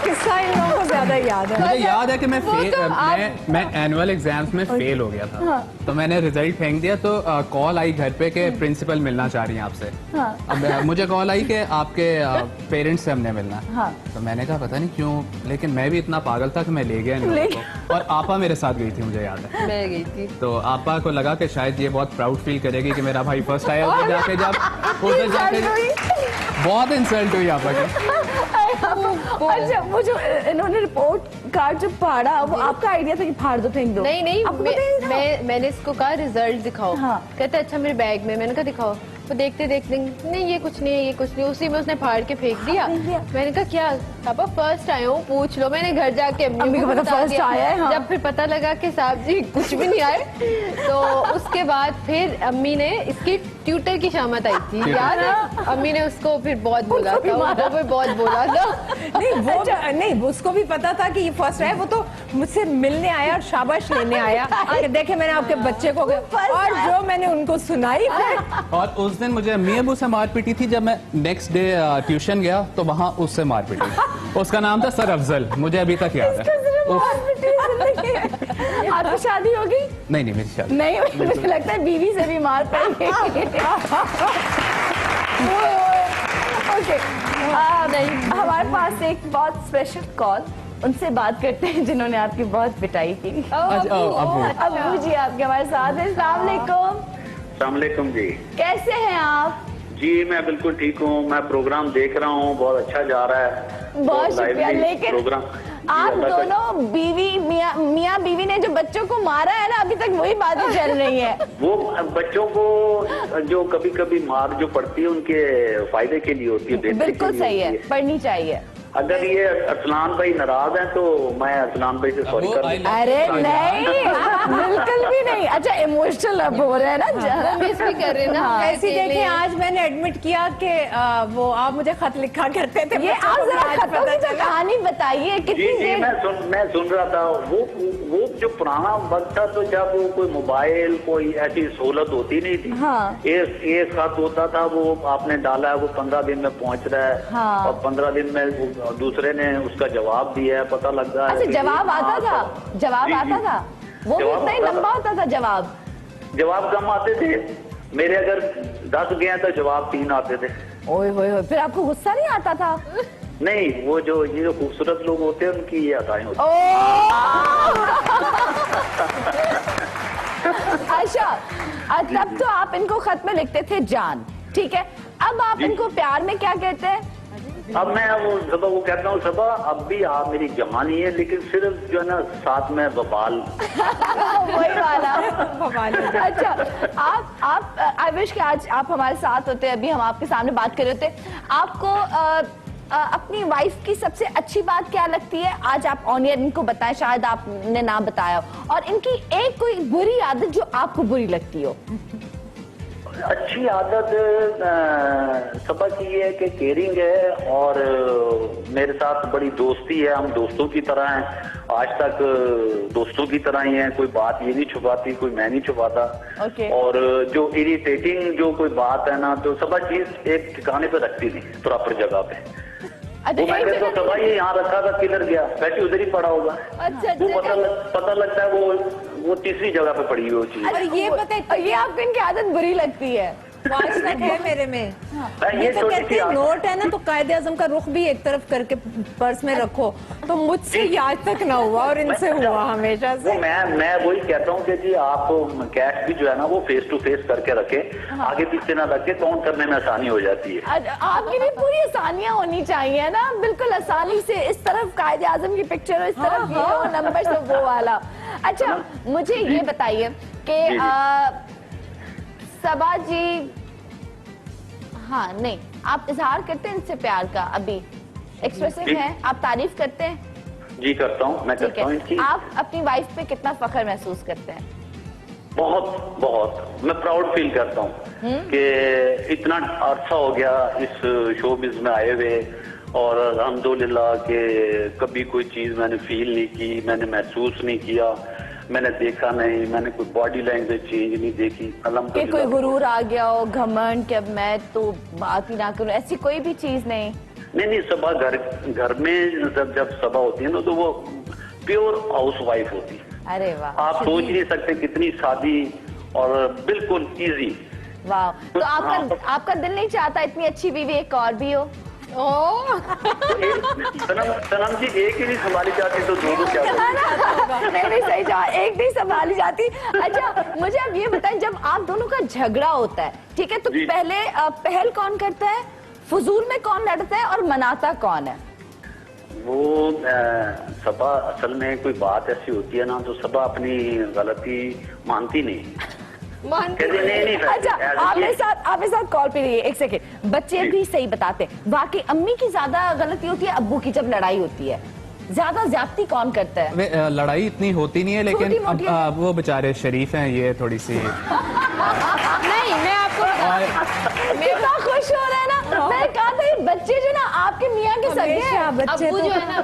किस्सा इन लोगों को ज्यादा याद है। मुझे याद है कि मैं एनुअल एग्जाम्स में फेल हो गया था। तो मैंने रिजल्ट फेंक दिया, तो कॉल आई घर पे कि प्रिंसिपल मिलना चाह रही हैं आपसे। अब मुझे कॉल आई कि आपके पेरेंट्स से हमने मिलना। तो मैंने कहा पता नहीं क्यों, लेकिन मैं भी इतना पागल था कि मैं ले गया इन लोगों को। और आपा मेरे साथ गई थी, मुझे याद है मैं गई थी। तो आपा को लगा कि शायद ये बहुत प्राउड फील करेगी कि मेरा भाई फर्स्ट आया। उधर जाके बहुत इंसल्ट हुई आपा की। अच्छा, वो जो इन्होंने रिपोर्ट कार्ड जो फाड़ा, वो आपका आइडिया था कि फाड़ दो, फेंक दो? नहीं, मैंने इसको कहा रिजल्ट दिखाओ। कहते अच्छा मेरे बैग में। मैंने कहा दिखाओ। तो देखते नहीं ये कुछ नहीं है, ये कुछ नहीं। उसी में उसने फाड़ के फेंक दिया। मैंने कहा क्या पापा फर्स्ट आए हो, पूछ लो। मैंने घर जाके अम्मी को बता फर्स्ट आया है। जब फिर पता लगा कि साहब जी कुछ भी नहीं आए, तो उसके बाद फिर अम्मी ने इसकी ट्यूटर की शामत आई थी, याद है? अम्मी ने उसको फिर बहुत बोला था, बहुत बोला था। नहीं, उसको भी पता था कि ये फर्स्ट है। वो तो मुझसे मिलने आया और शाबाश लेने आया कि देखे मैंने आपके बच्चे को, और जो मैंने उनको सुनाई। और उस दिन मुझे अम्मी अबू से मार पीटी थी। जब मैं नेक्स्ट डे ट्यूशन गया तो वहाँ उससे मार पीटी। उसका नाम था सर अफजल, मुझे अभी तक याद है। आपकी शादी होगी? नहीं, मेरी शादी नहीं। मुझे लगता है बीवी से भी मार पड़ेगी। ओके, हमारे पास एक बहुत स्पेशल कॉल, उनसे बात करते हैं जिन्होंने आपकी बहुत पिटाई की। अब्बू जी आपके हमारे साथ हैं। अस्सलाम वालेकुम जी। कैसे हैं आप? जी मैं बिल्कुल ठीक हूँ। मैं प्रोग्राम देख रहा हूँ, बहुत अच्छा जा रहा है। बहुत शुक्रिया। लेकिन प्रोग्राम आप दोनों मियाँ बीवी ने जो बच्चों को मारा है ना, अभी तक वही बातें चल रही है। वो बच्चों को जो कभी कभी मार जो पड़ती है उनके फायदे के लिए होती है। बिल्कुल सही है, पढ़नी चाहिए। अगर ये अरसलान भाई नाराज हैं तो मैं अरसलान भाई से सॉरी कर। अरे नहीं, बिल्कुल भी नहीं। अच्छा, इमोशनल अब हो रहे हैं ना, मिस भी कर रहे ना। ऐसी देखें, आज मैंने एडमिट किया कि वो आप मुझे खत लिखा करते थे। ये आप जरा कहानी बताइए कितनी देर। मैं सुन रहा था। वो जो पुराना वक्त था, तो जब वो कोई मोबाइल कोई ऐसी सहूलत होती नहीं थी। एक खत होता था, वो आपने डाला है, वो 15 दिन में पहुंच रहा है। और 15 दिन में दूसरे ने उसका जवाब दिया है, पता लग रहा है। अच्छा, जवाब आता था? जवाब आता था? वो इतना ही लंबा होता था जवाब कम आते थे मेरे। अगर 10 गए तो जवाब 3 आते थे। ओए होए, फिर आपको गुस्सा नहीं आता था? नहीं, वो जो खूबसूरत लोग होते हैं उनकी ये अदाएं होती हैं। अच्छा, तब तो आप इनको खत में लिखते थे जान, ठीक है। अब आप इनको प्यार में क्या कहते हैं? अब मैं वो कहता हूँ सबा, अब भी आप मेरी जवानी है, लेकिन सिर्फ जो है ना साथ में बबाल। वही वाला। अच्छा, आप आई विश कि आज आप हमारे साथ होते, अभी हम आपके सामने बात कर रहे होते। आपको अपनी वाइफ की सबसे अच्छी बात क्या लगती है? आज आप ऑन एयर इनको बताएं, शायद आपने ना बताया हो। और इनकी एक कोई बुरी आदत जो आपको बुरी लगती हो। अच्छी आदत सबा की ये है कि केयरिंग है, और मेरे साथ बड़ी दोस्ती है। हम दोस्तों की तरह हैं, आज तक दोस्तों की तरह ही हैं। कोई बात ये नहीं छुपाती, कोई मैं नहीं छुपाता। और जो इरिटेटिंग जो कोई बात है ना, तो सबा चीज एक ठिकाने पे रखती नहीं, प्रॉपर जगह पे। वो मैं कहता हूँ सबा ये यहाँ रखा था, किधर गया, बैठी उधर ही पड़ा होगा। वो पता लगता है वो तीसरी जगह पे पड़ी हुई वो चीज। और ये पता है, ये आपको इनकी आदत बुरी लगती है। आज तक है मेरे में। ये तो कहते हैं नोट है ना, तो कायदे आजम का रुख भी एक तरफ करके पर्स में रखो। तो मुझसे ये आज तक ना हुआ, और इनसे हुआ हमेशा से। मैं वही कहता हूँ कि जी आप कैश भी जो है ना वो फेस टू फेस करके रखें, आगे पीछे ना रखे, काउंट करने में आसानी हो जाती है। आपकी भी पूरी आसानियां होनी चाहिए ना, बिल्कुल आसानी से। इस तरफ कायदे आजम की पिक्चर हो, इस तरफ ये हो, नंबर से वो वाला। अच्छा, मुझे ये बताइए कि सबा जी, हाँ नहीं, आप इजहार करते हैं इनसे प्यार का? अभी एक्सप्रेसिव है, आप तारीफ करते हैं? जी करता हूँ, मैं करता हूँ इनकी। आप अपनी वाइफ पे कितना फख्र महसूस करते हैं? बहुत बहुत मैं प्राउड फील करता हूँ कि इतना अरसा हो गया इस शोबिज़ में आए हुए, और अल्हम्दुलिल्लाह कि कभी कोई चीज मैंने फील नहीं की, मैंने महसूस नहीं किया, मैंने देखा नहीं, मैंने कोई बॉडी लैंग्वेज चेंज नहीं देखी। कि कोई गुरूर आ गया हो, घमंड कि अब मैं तो बात ही ना करूं, ऐसी कोई भी चीज नहीं? नहीं सबा घर में जब सभा होती है ना तो वो प्योर हाउस वाइफ होती है। अरे वाह, आप सोच नहीं सकते कितनी सादी और बिल्कुल इजी। वाह, तो आपका दिल नहीं चाहता इतनी अच्छी बीवी एक और भी हो? सनम जी एक ही नहीं संभाली जाती तो दो क्या नहीं सही जवाब, एक नहीं संभाली जाती। अच्छा मुझे अब ये बताएं, जब आप दोनों का झगड़ा होता है, ठीक है, तो पहले पहल कौन करता है, फजूल में कौन लड़ता है और मनाता कौन है? वो सबा असल में कोई बात ऐसी होती है ना तो सबा अपनी गलती मानती नहीं। नहीं अच्छा आपके साथ कॉल पे रहिए एक सेकेंड। बच्चे भी सही बताते हैं, वाकई अम्मी की ज्यादा गलती होती है अब्बू की जब लड़ाई होती है? ज्यादा ज्यादती कौन करता है? लड़ाई इतनी होती नहीं है, लेकिन अब वो बेचारे शरीफ हैं, ये थोड़ी सी नहीं मैं आपको कितना खुश हो रहा है ना। मैं कहा था ये बच्चे जो ना आपके मियाँ के सगे हैं। अब्बू जो है ना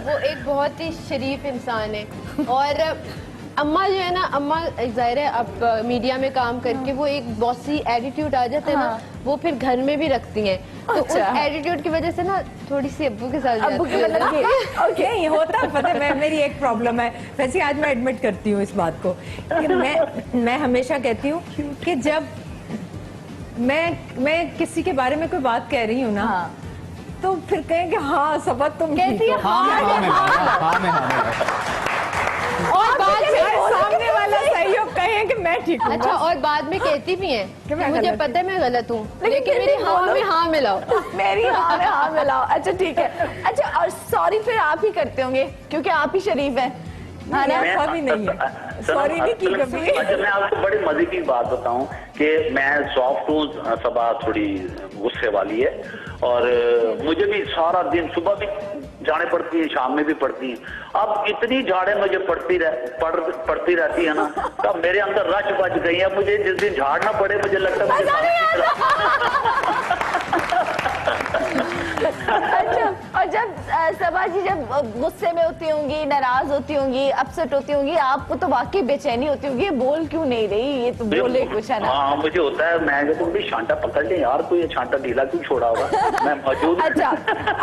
वो एक बहुत ही शरीफ इंसान है, और अम्मा जो है ना, अम्मा जाहिर है अब मीडिया में काम करके वो एक बॉसी एटीट्यूड आ जाता है ना, वो फिर घर में भी रखती हैं। तो उस एटीट्यूड की वजह से ना थोड़ी सी अब्बू के साथ ओके ये होता है। पता है मेरी एक प्रॉब्लम है, वैसे आज मैं एडमिट करती हूँ इस बात को कि मैं हमेशा कहती हूँ कि जब मैं किसी के बारे में कोई बात कह रही हूँ ना, तो फिर कहें कि हाँ सबक तुम कहती है और बाद में सामने वाला सहयोग कहे कि मैं ठीक हूँ। अच्छा, और बाद में कहती भी हैं कि मुझे पता है मैं गलत हूँ, लेकिन मेरी हाँ में हाँ मिलाओ, मेरी हाँ में हाँ मिलाओ। अच्छा ठीक है। अच्छा और सॉरी फिर आप ही करते होंगे क्योंकि आप ही शरीफ हैं। ऐसा भी नहीं है, सॉरी नहीं की कभी। अच्छा मैं आपको बड़ी मजे की बात बताऊं कि मैं सॉफ्ट हूँ, सबा थोड़ी गुस्से वाली है, और मुझे भी सारा दिन सुबह भी जाने पड़ती है, शाम में भी पड़ती है। अब इतनी झाड़े मुझे पड़ती रहती है ना, तब मेरे अंदर रच बच गई है। मुझे जिस दिन झाड़ ना पड़े मुझे लगता अच्छा, और जब सबा जी जब गुस्से में होती होंगी, नाराज होती होंगी, अपसेट होती होंगी, आपको तो वाकई बेचैनी होती होगी, बोल क्यों नहीं रही, ये तो बोले कुछ है ना। हाँ मुझे होता है, मैं कहता हूँ छांटा पकड़ ले यार, कोई ये छांटा ढीला क्यों छोड़ा होगा, मैं मौजूद। अच्छा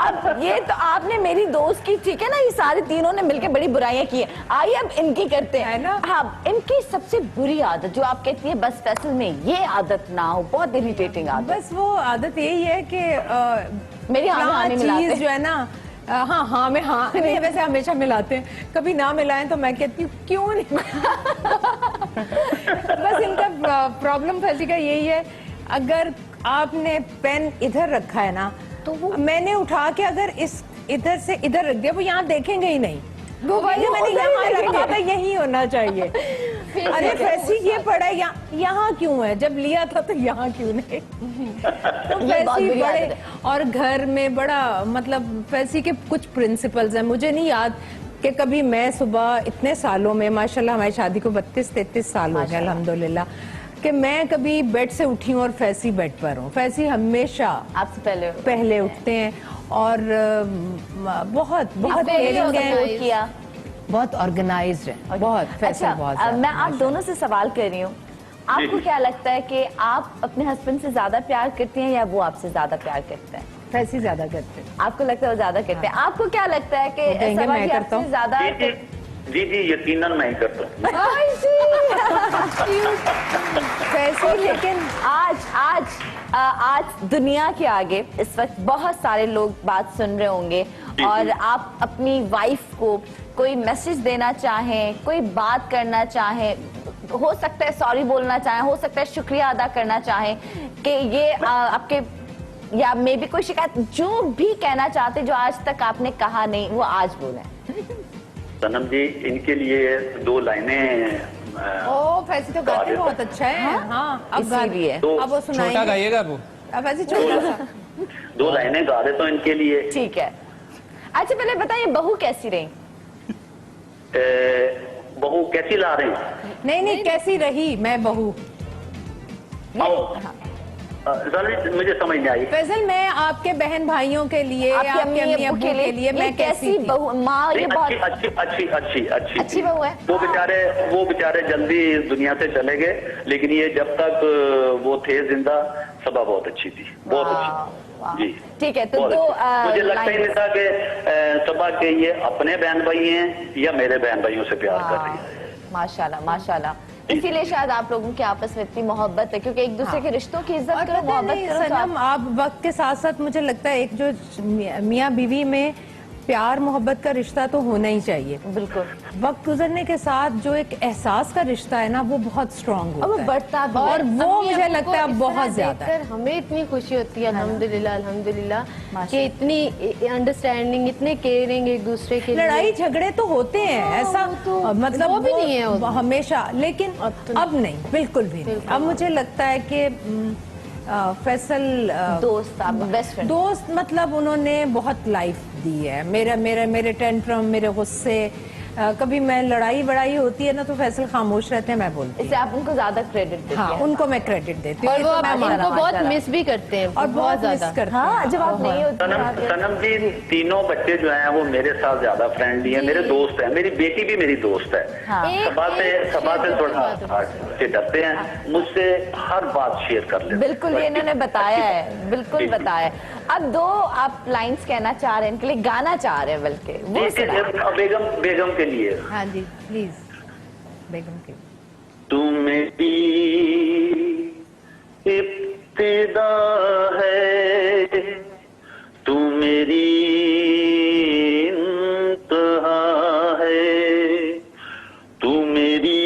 अब ये तो आपने मेरी दोस्त की, ठीक है ना, ये सारे तीनों ने मिलकर बड़ी बुराइयां की है। आइए अब इनकी करते हैं ना। हाँ, इनकी सबसे बुरी आदत जो आप कहती है बस फैसल में ये आदत ना हो, बहुत इरिटेटिंग आदत। बस वो आदत यही है कि मेरी चीज जो है ना, हाँ में हाँ नहीं, वैसे हमेशा मिलाते हैं, कभी ना मिलाएं तो मैं कहती हूँ क्यों नहीं। बस इनका प्रॉब्लम फैसी का यही है, अगर आपने पेन इधर रखा है ना, तो मैंने उठा के अगर इस इधर से इधर रख दिया, वो यहाँ देखेंगे ही नहीं, वो वही मैंने यहाँ रखा था, यही होना चाहिए। अरे फैसी ये पड़ा है यहाँ क्यों है, जब लिया था तो यहाँ क्यों नहीं। तो फैसी बड़े, और घर में बड़ा मतलब फैसी के कुछ प्रिंसिपल्स हैं, मुझे नहीं याद कि कभी मैं सुबह इतने सालों में, माशाल्लाह हमारी शादी को 32-33 साल हो गए अल्हम्दुलिल्लाह, कि मैं कभी बेड से उठी हूँ और फैसी बेड पर हूँ। फैसी हमेशा आपसे पहले उठते हैं और बहुत केयरिंग है, बहुत ऑर्गेनाइज्ड है, बहुत फैसल। अच्छा, बहुत मैं आप दोनों से सवाल कर रही हूँ, आपको क्या लगता है कि आप अपने हस्बैंड से ज्यादा प्यार करती हैं या वो आपसे ज्यादा प्यार करते हैं? फैसी ज्यादा करते हैं। आपको लगता है वो ज्यादा करते हैं? आपको क्या लगता है कि मैं करता हूँ ज्यादा? जी यकीनन मैं ही करता हूँ। फैसी लेकिन आज दुनिया के आगे इस वक्त बहुत सारे लोग बात सुन रहे होंगे, और आप अपनी वाइफ को कोई मैसेज देना चाहें, कोई बात करना चाहें, हो सकता है सॉरी बोलना चाहें, हो सकता है शुक्रिया अदा करना चाहें कि ये आपके, या मे बी कोई शिकायत, जो भी कहना चाहते जो आज तक आपने कहा नहीं वो आज बोलें। सनम जी इनके लिए 2 लाइनें। फैसी तो गाते बहुत अच्छा है। हाँ अब इसीलिए अब वो सुनाएंगे। छोटा गाइएगा वो, अब ऐसे छोटा सा 2 लाइनें गा देता हूँ इनके लिए। ठीक है। अच्छा पहले बताइए बहू कैसी रही? बहू कैसी ला रही? नहीं कैसी रही मैं बहू? मुझे समझ नहीं आई। फैसल मैं आपके बहन भाइयों के लिए, आपके अम्मी अब्बू के लिए मैं कैसी बहू? माँ ये बहुत अच्छी बहू है। वो बेचारे जल्दी दुनिया से चले गए, लेकिन ये जब तक वो थे जिंदा सबा बहुत अच्छी थी, बहुत अच्छी। जी ठीक है, तो बहुत दो अच्छे। मुझे लगता ही नहीं था कि सबा के ये अपने बहन भाई हैं या मेरे बहन भाइयों से प्यार कर रही है। माशाल्लाह माशाल्लाह, इसीलिए शायद आप लोगों के आपस में इतनी मोहब्बत है, क्योंकि एक दूसरे के रिश्तों की इज्जत और करो, पता मोहब्बत नहीं करो तो सनम, आप वक्त के साथ साथ मुझे लगता है एक जो मियाँ बीवी में प्यार मोहब्बत का रिश्ता तो होना ही चाहिए। बिल्कुल, वक्त गुजरने के साथ जो एक एहसास का रिश्ता है ना, वो बहुत स्ट्रांग और होता वो है बढ़ता भी और है। वो अम्मी मुझे अब्बू लगता को है इस बहुत तरह ज्यादा देखकर हमें इतनी खुशी होती है, अल्हम्दुलिल्लाह अल्हम्दुलिल्लाह, कि माशाल्लाह। इतनी अंडरस्टैंडिंग, इतने केयरिंग एक दूसरे के लिए। लड़ाई झगड़े तो होते हैं, ऐसा मतलब वो भी नहीं है वो हमेशा, लेकिन अब नहीं, बिल्कुल भी नहीं। अब मुझे लगता है कि फैसल दोस्त, आप बेस्ट फ्रेंड। दोस्त मतलब उन्होंने बहुत लाइफ दी है। मेरे टेंट्रम, मेरे गुस्से, कभी मैं लड़ाई वड़ाई होती है ना तो फैसल खामोश रहते हैं, मैं बोलती हूँ। इससे आप उनको ज्यादा क्रेडिट देते हाँ, हैं। उनको मैं क्रेडिट देती हूँ। और वो ये तो मैं इनको मानती हूँ। बहुत मिस भी करते हैं, और बहुत मिस ज्यादा। करते हैं। हाँ, जब आप नहीं होते सनम जी, तीनों बच्चे जो हैं वो मेरे साथ ज्यादा फ्रेंडली हैं, मेरे दोस्त हैं। मेरी बेटी भी मेरी दोस्त है। हाँ। सबा से थोड़ा से डरते हैं, मुझसे हर बात शेयर कर लेते हैं। बिल्कुल, ये इन्होंने बताया है, बिल्कुल बताया है। अब दो आप लाइंस कहना चाह रहे हैं, इनके लिए गाना चाह रहे हैं, बल्कि वो सुना। बेगम के लिए हाँ जी, प्लीज बेगम की। तू मेरी इब्तिदा है, तू मेरी इंतहा है, तू मेरी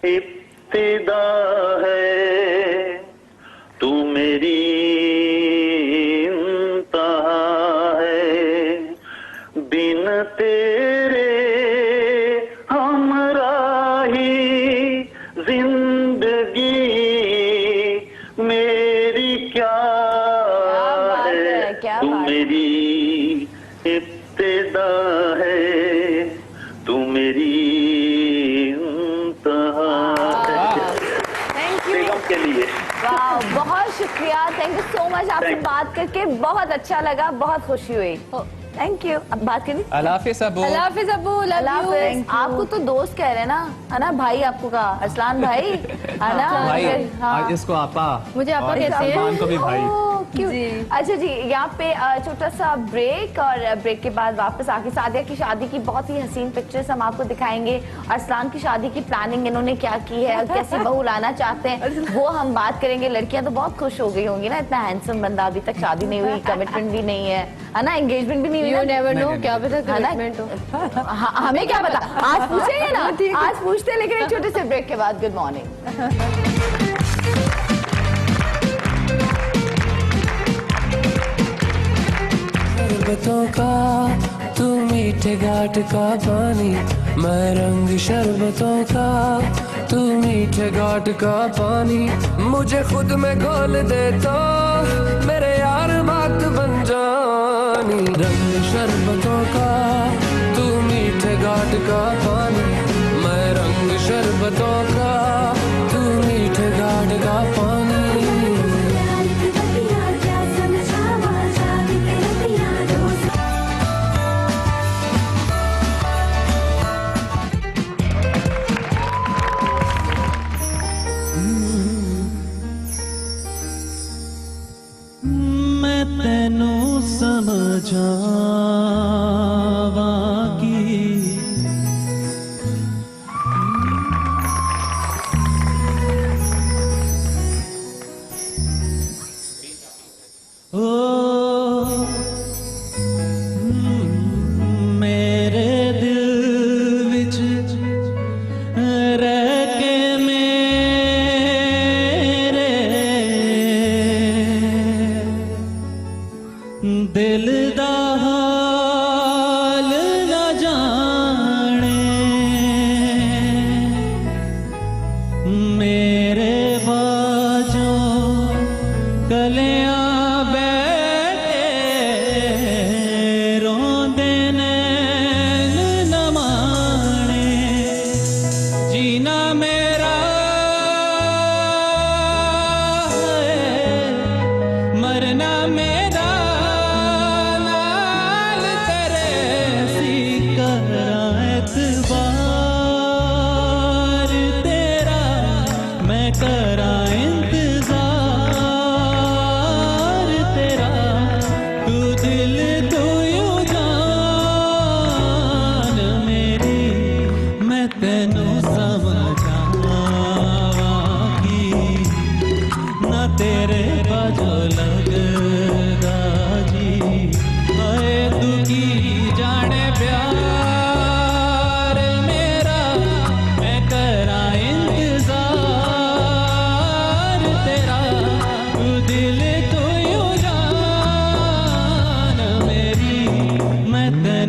इब्तिदा है, तू मेरी इंतहा है, बिन तेरे हमराही जिंदगी मेरी क्या बात है, क्या तू बात है। मेरी इब्तिदा है, तू मेरी इंतहा है। Thank you. बेगम के लिए वाह, बहुत शुक्रिया, थैंक यू सो मच। आपसे Thank you. बात करके बहुत अच्छा लगा, बहुत खुशी हुई। Thank you. अब बात करी। अल्लाह हाफिज़ अबू। अल्लाह हाफिज़ अब्बू, लव अल्लाह यू। हाफिज़। आपको तो दोस्त कह रहे हैं ना, है ना? भाई आपको कहा, अरसलान भाई, है ना? भाई, हाँ। इसको आपा, मुझे आपा और कहते हैं। सलमान को भी भाई। ओह, क्यों? अच्छा जी, यहाँ पे छोटा सा ब्रेक, और ब्रेक के बाद वापस आके सादिया की शादी की बहुत ही हसीन पिक्चर्स हम आपको दिखाएंगे। अरसलान की शादी की प्लानिंग इन्होंने क्या की है, कैसी बहू लाना चाहते हैं, वो हम बात करेंगे। लड़कियां तो बहुत खुश हो गई होंगी ना, इतना हैंडसम बंदा, अभी तक शादी नहीं हुई, कमिटमेंट भी नहीं है ना, एंगेजमेंट भी नहीं हुई यू ना? नेवर नो, नहीं, क्या पता है ना? कमिटमेंट हो। हमें क्या पता, आज पूछेंगे ना, आज पूछते हैं, लेकिन एक छोटे से ब्रेक के बाद। Good morning. शरबतों का तू मीठे घाट का पानी, मैं रंग शरबतों का तू मीठे घाट का पानी, मुझे खुद में घोल देता मेरे यार बात बन जानी। रंग शरबतों का तू मीठे घाट का पानी, मैं रंग शरबतों का तू मीठे घाट का पानी। मैं तेनू समझावा की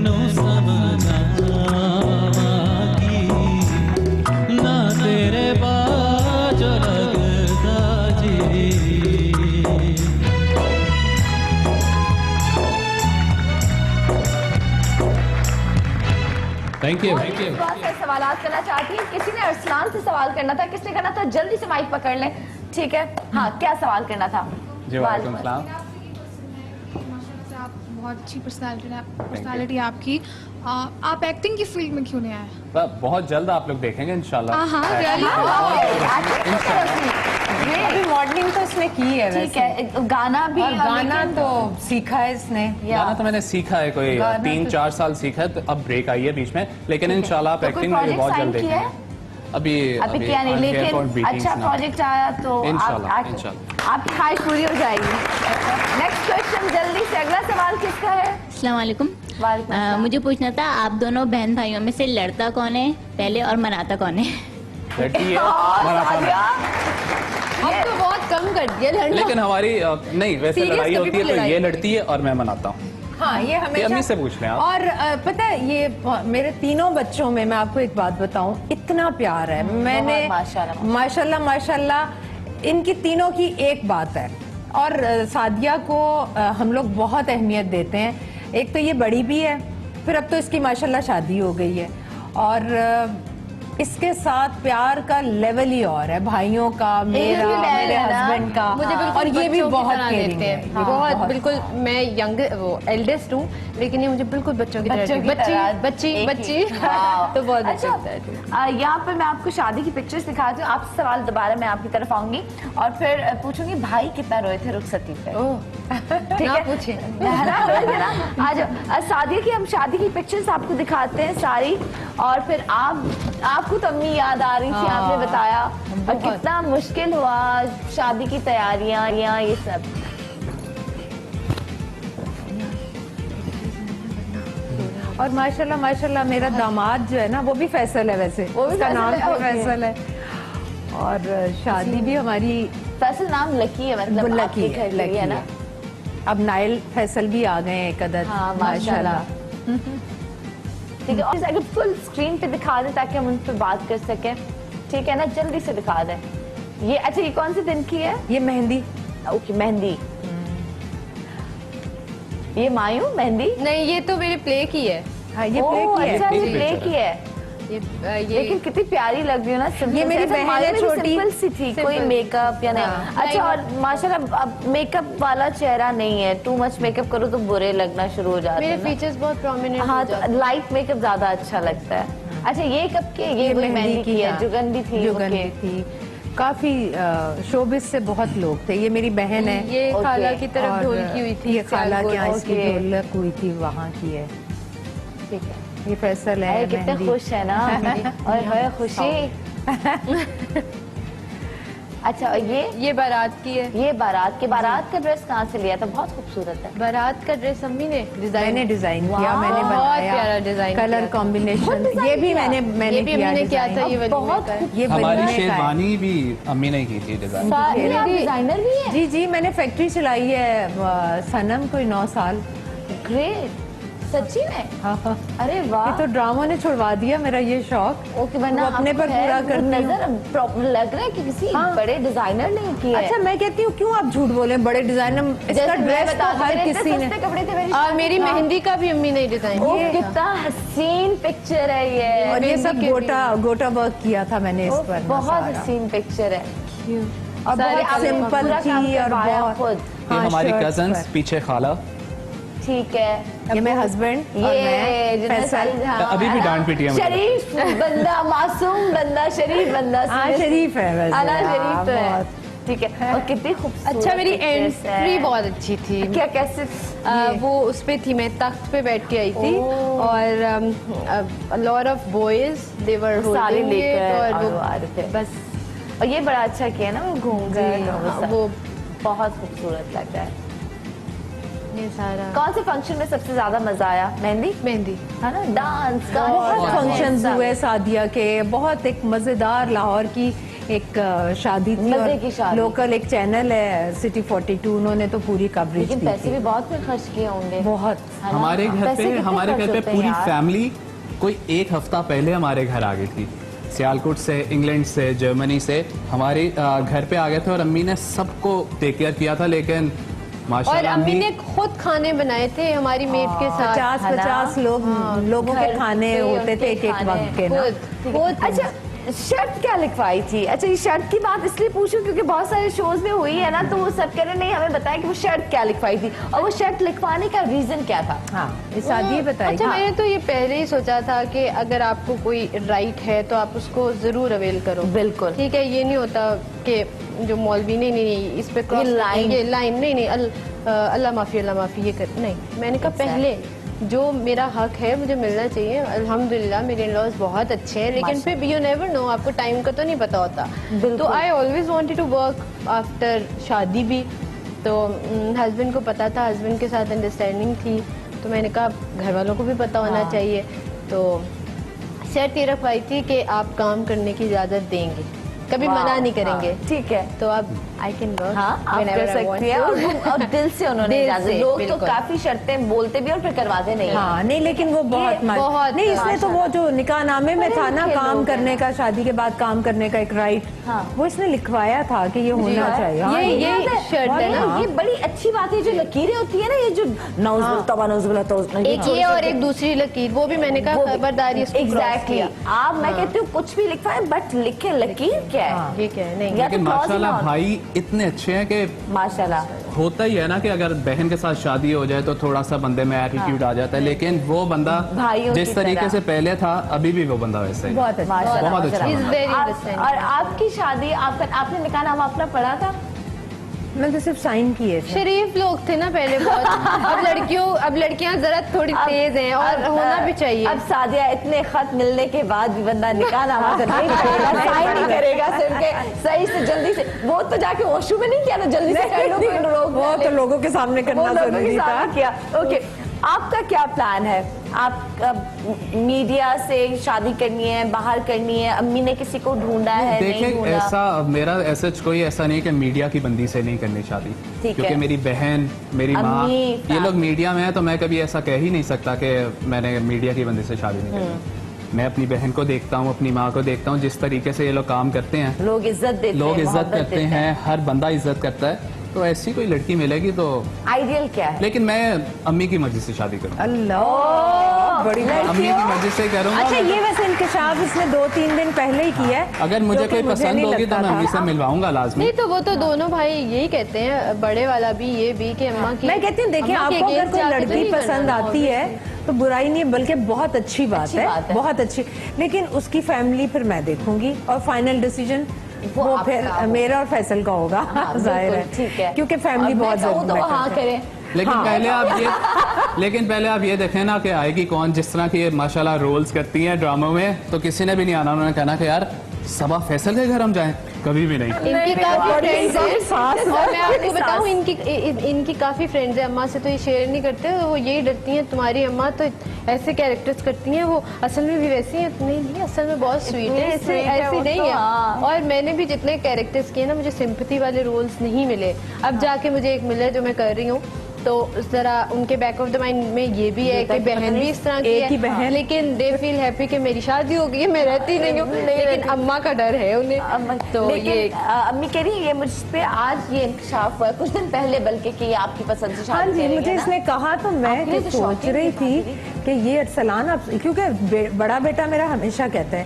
मैनू समझा की ना तेरे बाजो लगदा जी। Thank you. बहुत से सवाल करना चाहती हूँ। किसी ने अरसलान से सवाल करना था, किसने करना था? जल्दी से माइक पकड़ लें। ठीक है, हाँ, क्या सवाल करना था? जी वालेकुम सलाम। आप बहुत अच्छी पर्सनालिटी है आपकी। आप एक्टिंग की फील्ड में क्यों नहीं आए? बहुत जल्द आप लोग देखेंगे इंशाल्लाह। अभी मॉडलिंग तो इसने की है। ठीक है, गाना भी? गाना तो सीखा है इसने। गाना तो मैंने सीखा है, कोई 3-4 साल सीखा है, तो अब ब्रेक आई है बीच में, लेकिन इंशाल्लाह आप एक्टिंग में बहुत जल्द देखेंगे। अभी क्या नहीं, लेकिन अच्छा प्रोजेक्ट आया तो इंशाल्लाह आपकी ख्वाहिश पूरी हो जाएगी। नेक्स्ट क्वेश्चन जल्दी से, अगला सवाल किसका है? अस्सलाम वालेकुम। मुझे पूछना था, आप दोनों बहन भाइयों में से लड़ता कौन है पहले और मनाता कौन है? लड़की है, अब तो बहुत कम कर दिया लड़ना। लेकिन हमारी नहीं, वैसे लड़ाई होती है तो ये लड़ती है और मैं मनाता हूँ। हाँ, ये हमेशा अम्मी से पूछ लें आप। और पता है, ये मेरे तीनों बच्चों में मैं आपको एक बात बताऊं, इतना प्यार है। मैंने माशाल्लाह माशाल्लाह इनकी तीनों की एक बात है, और सादिया को हम लोग बहुत अहमियत देते हैं। एक तो ये बड़ी भी है, फिर अब तो इसकी माशाल्लाह शादी हो गई है, और इसके साथ प्यार का लेवल ही और है, भाइयों का, मेरा, मेरे हस्बैंड का, मुझे और ये भी बहुत केयरिंग है। बहुत बिल्कुल। मैं यंग वो एल्डेस्ट हूँ, लेकिन ये मुझे बिल्कुल बच्चों की तरह बच्ची तो बहुत अच्छा लगता है। यहाँ पर मैं आपको शादी की पिक्चर्स दिखाती हूँ। आपसे सवाल दोबारा मैं आपकी तरफ आऊंगी और फिर पूछूंगी भाई कितना रोए थे रुखसती पे। ठीक है, पूछिए। आज शादी की, हम शादी की पिक्चर्स आपको दिखाते हैं सारी, और फिर आपको तो अम्मी याद आ रही थी, आपने बताया, और कितना मुश्किल हुआ शादी की तैयारियां, ये सब। और माशाल्लाह माशाल्लाह मेरा दामाद जो है ना, वो भी फैसल है, वैसे उसका नाम भी फैसल है, और शादी भी हमारी फैसल नाम लकी है, मतलब लकी है ना। अब नाइल फैसल भी आ गए एक अदद। हाँ, माशाल्लाह। ठीक है, और अगर फुल स्क्रीन पे दिखा दें ताकि हम उन पे बात कर सकें। ठीक है ना, जल्दी से दिखा दें। ये अच्छा, ये कौन से दिन की है? ये मेहंदी। ओके, मेहंदी। ये मायूं मेहंदी? नहीं, ये तो मेरे प्ले की है। हाँ, ये प्ले की है। अच्छा, ये प्ले की है। ये लेकिन कितनी प्यारी लग रही है ना, सिंपल। ये मेरी बहन है छोटी, सिंपल सी थी, कोई मेकअप या नहीं। अच्छा, और माशाल्लाह अब मेकअप वाला चेहरा नहीं है, टू मच मेकअप करो तो बुरे लगना शुरू हो जाते हैं। मेरे फीचर्स बहुत प्रोमिनेंट। हाँ, तो लाइट मेकअप ज्यादा अच्छा लगता है। अच्छा, ये कब के? ये मेहंदी की है, जुगंदी थी। जुगंदी थी। काफी शोबिस से बहुत लोग थे। ये मेरी बहन है। ये खाला की तरफ ढोलकी हुई थी, ये खाला के यहाँ इसकी ढोलक हुई थी, वहाँ की है। ठीक है, ये फैसल है। कितने खुश है ना, और है खुशी। अच्छा, और ये बारात की है। ये बारात का ड्रेस कहाँ से लिया था? बहुत खूबसूरत है। बारात का ड्रेस अम्मी ने मैंने डिजाइन किया, मैंने बनाया, बहुत प्यारा डिजाइन, कलर कॉम्बिनेशन, ये भी मैंने किया था। ये बहुत ये हमारी शेरवानी भी अम्मी ने की थी डिजाइन। डिजाइनर भी है? जी, मैंने फैक्ट्री चलाई है सनम, कोई 9 साल। ग्रेट, सच्ची में? हाँ। अरे वाह, ये तो ड्रामा ने छुड़वा दिया मेरा ये शौक। ओके, वरना अपने पर पूरा करनी नजर लग रहा है कि किसी बड़े डिजाइनर ने किया है। अच्छा, मैं कहती हूँ क्यों आप झूठ बोले, बड़े डिजाइनर, इसका ड्रेस तो हर किसी ने। कपड़े थे मेरी। और मेरी मेहंदी का भी अम्मी ने डिजाइन किया। कितना हसीन पिक्चर है ये, और ये सब गोटा वर्क किया था मैंने इस पर। बहुत हसीन पिक्चर है, और बहुत सिंपल थी, और बहुत। ये हमारी कजन्स, पीछे खाला। ठीक है, ये मेरे हस्बैंड, ये फैसल। अभी भी डांट पीटी है। शरीफ बंदा, मासूम बंदा, शरीफ बंदा। हाँ, शरीफ है वैसे। शरीफ तो है। ठीक है, और कितनी खूबसूरत। अच्छा, मेरी एंट्री बहुत अच्छी थी। क्या, कैसे? वो उस पे थी, मैं तख्त पे बैठ के आई थी, और लॉट ऑफ बॉयज दे वर सारे लेकर और वो आ रहे थे बस। और ये बड़ा अच्छा किया ना, वो घूम गए, वो बहुत खूबसूरत लग रहा है ये सारा। कौन से फंक्शन में सबसे ज्यादा मजा आया? मेहंदी है ना, डांस का बहुत फंक्शंस हुए सादिया के, बहुत एक मजेदार लाहौर की एक शादी थी मजे की और शादी। लोकल एक चैनल है सिटी 42, उन्होंने तो पूरी कवरेज लेकिन की पैसे थी। भी बहुत में खर्च किए होंगे। बहुत। है ना? हमारे घर पैसे पे कितने खर्च होते हैं पूरी यार? फैमिली कोई एक हफ्ता पहले हमारे घर आ गई थी, सियालकोट से, इंग्लैंड से, जर्मनी से हमारे घर पे आ गए थे और अम्मी ने सबको टेक केयर किया था। लेकिन और माशाल्लाह अम्मी ने खुद खाने बनाए थे हमारी मेड के साथ। 50 लोगों के खाने होते थे एक वक्त के ना। खुद अच्छा, शर्त क्या लिखवाई थी? अच्छा, ये शर्त की बात इसलिए पूछूं क्योंकि बहुत सारे शोज में हुई है ना, तो वो सब कह रहे नहीं हमें बताया कि वो शर्त क्या लिखवाई थी और वो शर्त लिखवाने का रीजन क्या था? हाँ, इस शादी ये बताइए। अच्छा, मैंने तो ये पहले ही सोचा था कि अगर आपको कोई राइट है तो आप उसको जरूर अवेल करो। बिल्कुल। ठीक है, ये नहीं होता कि जो मौलवी नहीं इस पे क्रॉस ये लाइन नहीं अल्लाह माफी ये कर नहीं। मैंने कहा पहले जो मेरा हक है मुझे मिलना चाहिए। अल्हम्दुलिल्लाह मेरे इन-लॉज बहुत अच्छे हैं, लेकिन फिर यू नेवर नो, आपको टाइम का तो नहीं पता होता। तो I always wanted to work after शादी भी। तो हस्बैंड को पता था, हस्बैंड के साथ अंडरस्टैंडिंग थी, तो मैंने कहा घर वालों को भी पता होना चाहिए। तो शर्त ये रखवाई थी कि आप काम करने की इजाजत देंगे, कभी मना नहीं करेंगे। ठीक है, तो अब आई कैन वर्क। हाँ, आप कर सकती हैं और दिल से उन्होंने दिल इजाजत। से, लोग तो बिल्कुल। काफी शर्तें बोलते भी और फिर करवाते नहीं। हाँ नहीं, लेकिन वो बहुत नहीं, इसने तो वो जो निकाहनामे में था ना, काम करने का, शादी के बाद काम करने का एक राइट, वो इसने लिखवाया था कि ये होना चाहिए। हाँ, ये शर्त है ना, ये बड़ी अच्छी बात है। जो लकीरें होती है ना, ये जो एक ये और एक दूसरी लकीर, वो भी मैंने कहा खबरदारी इसको cross एग्जैक्टली। किया। आप मैं कहती हूँ कुछ भी लिखवाएं बट लिखे लकीर क्या है? ये क्या है? नहीं, या तो लेकिन clause ही माशाल्लाह ना हो। भाई इतने अच्छे हैं कि माशाल्लाह। होता ही है ना कि अगर बहन के साथ शादी हो जाए तो थोड़ा सा बंदे में एटीट्यूड आ जाता है, लेकिन वो बंदा भाइयों जिस की तरीके तरह। से पहले था अभी भी वो बंदा वैसे ही है। बहुत अच्छा। माशाल्लाह, बहुत अच्छा। माशाल्लाह। He's very आप- understanding। और आपकी शादी आपने निकाहनामा अपना पढ़ा था? मैं तो सिर्फ साइन किए थे। शरीफ लोग थे ना पहले बहुत। अब लड़कियां जरा थोड़ी तेज हैं और होना भी चाहिए। अब सादिया इतने खत मिलने के बाद भी बंदा निकाहनामा तो नहीं करेगा, साइन नहीं करेगा, सिर्फ के सही से जल्दी से। वो तो जाके वॉशरूम में नहीं किया ना, जल्दी से कर लो, कोई रोक वो तो लोगों के सामने करना जरूरी था। किया। ओके, आपका क्या प्लान है? आप मीडिया से शादी करनी है, बाहर करनी है? अम्मी ने किसी को ढूंढा है? नहीं देखिए, ढूंढा? ऐसा मेरा कोई ऐसा नहीं कि मीडिया की बंदी से नहीं करनी शादी, ठीक क्योंकि है। मेरी बहन, मेरी माँ, अम्मी, ये लोग मीडिया में है, तो मैं कभी ऐसा कह ही नहीं सकता कि मैंने मीडिया की बंदी से शादी नहीं करनी। मैं अपनी बहन को देखता हूँ, अपनी माँ को देखता हूँ, जिस तरीके से ये लोग काम करते हैं, लोग इज्जत देते हैं, लोग इज्जत मोहब्बत करते देते हैं, हर बंदा इज्जत करता है, तो ऐसी कोई लड़की मिलेगी तो। आइडियल क्या है? लेकिन मैं अम्मी की मर्जी से शादी करूँगा, अल्लाह, बड़ी अम्मी की मर्जी से करूँगा। अच्छा, ये वैसे इंकशाफ इसने 2-3 दिन पहले ही किया है। अगर मुझे जो कि कोई मुझे पसंद नहीं होगी तो लगता मैं था। अम्मी से मिलवाऊंगा लाजमी। नहीं तो वो तो दोनों भाई यही कहते हैं, बड़े वाला भी ये भी कि अम्मा की। मैं कहती हूँ देखिए, अम्मा के आपको अगर against कोई जाके तो लड़की नहीं करना पसंद ना, आती है तो बुराई नहीं है, बल्कि बहुत अच्छी बात है, बात है। बहुत अच्छी। लेकिन उसकी फैमिली फिर मैं देखूंगी और फाइनल डिसीजन वो आपका फिर होगा। मेरा और फैसल का होगा। हाँ, जाहिर बिल्कुल, ठीक है। क्योंकि फैमिली अब मैं बहुत कहूँ तो जरूरी वो हाँ है। करें। लेकिन हाँ। पहले आप ये देखें ना कि आएगी कौन। जिस तरह की ये माशाल्लाह रोल्स करती हैं ड्रामों में, तो किसी ने भी नहीं आना, उन्होंने कहना कि यार सबा फैसल के घर हम जाएं, कभी भी नहीं। इनकी काफी फ्रेंड्स हैं, सास और मैं आपको बताऊं इनकी काफी फ्रेंड्स हैं। अम्मा से तो ये शेयर नहीं करते, वो यही डरती हैं तुम्हारी अम्मा तो ऐसे कैरेक्टर्स करती हैं, वो असल में भी वैसी हैं। नहीं, असल में बहुत स्वीट है, sweet है ऐसी वो नहीं तो, है। हाँ। और मैंने भी जितने कैरेक्टर्स किए ना, मुझे सिंपैथी वाले रोल्स नहीं मिले। अब जाके मुझे एक मिला जो मैं कर रही हूँ, तो जरा उनके बैक ऑफ द माइंड में ये भी है कि बहन भी इस तरह की एक ही है, बहन। लेकिन दे फील हैप्पी कि मेरी शादी हो गई है, मैं रहती नहीं हूँ, लेकिन अम्मा का डर है उन्हें। तो लेकिन ये अम्मी कह रही है ये मुझ पे आज ये इंकशाफ हुआ है, कुछ दिन पहले बल्कि कि ये आपकी पसंद से हाँ शादी जी, करेंगे मुझे ना? इसने कहा तो मैं आपके लिए तो तो सोच shocking रही थी थी कि ये अरसलान आप, क्योंकि बड़ा बेटा मेरा हमेशा कहता है,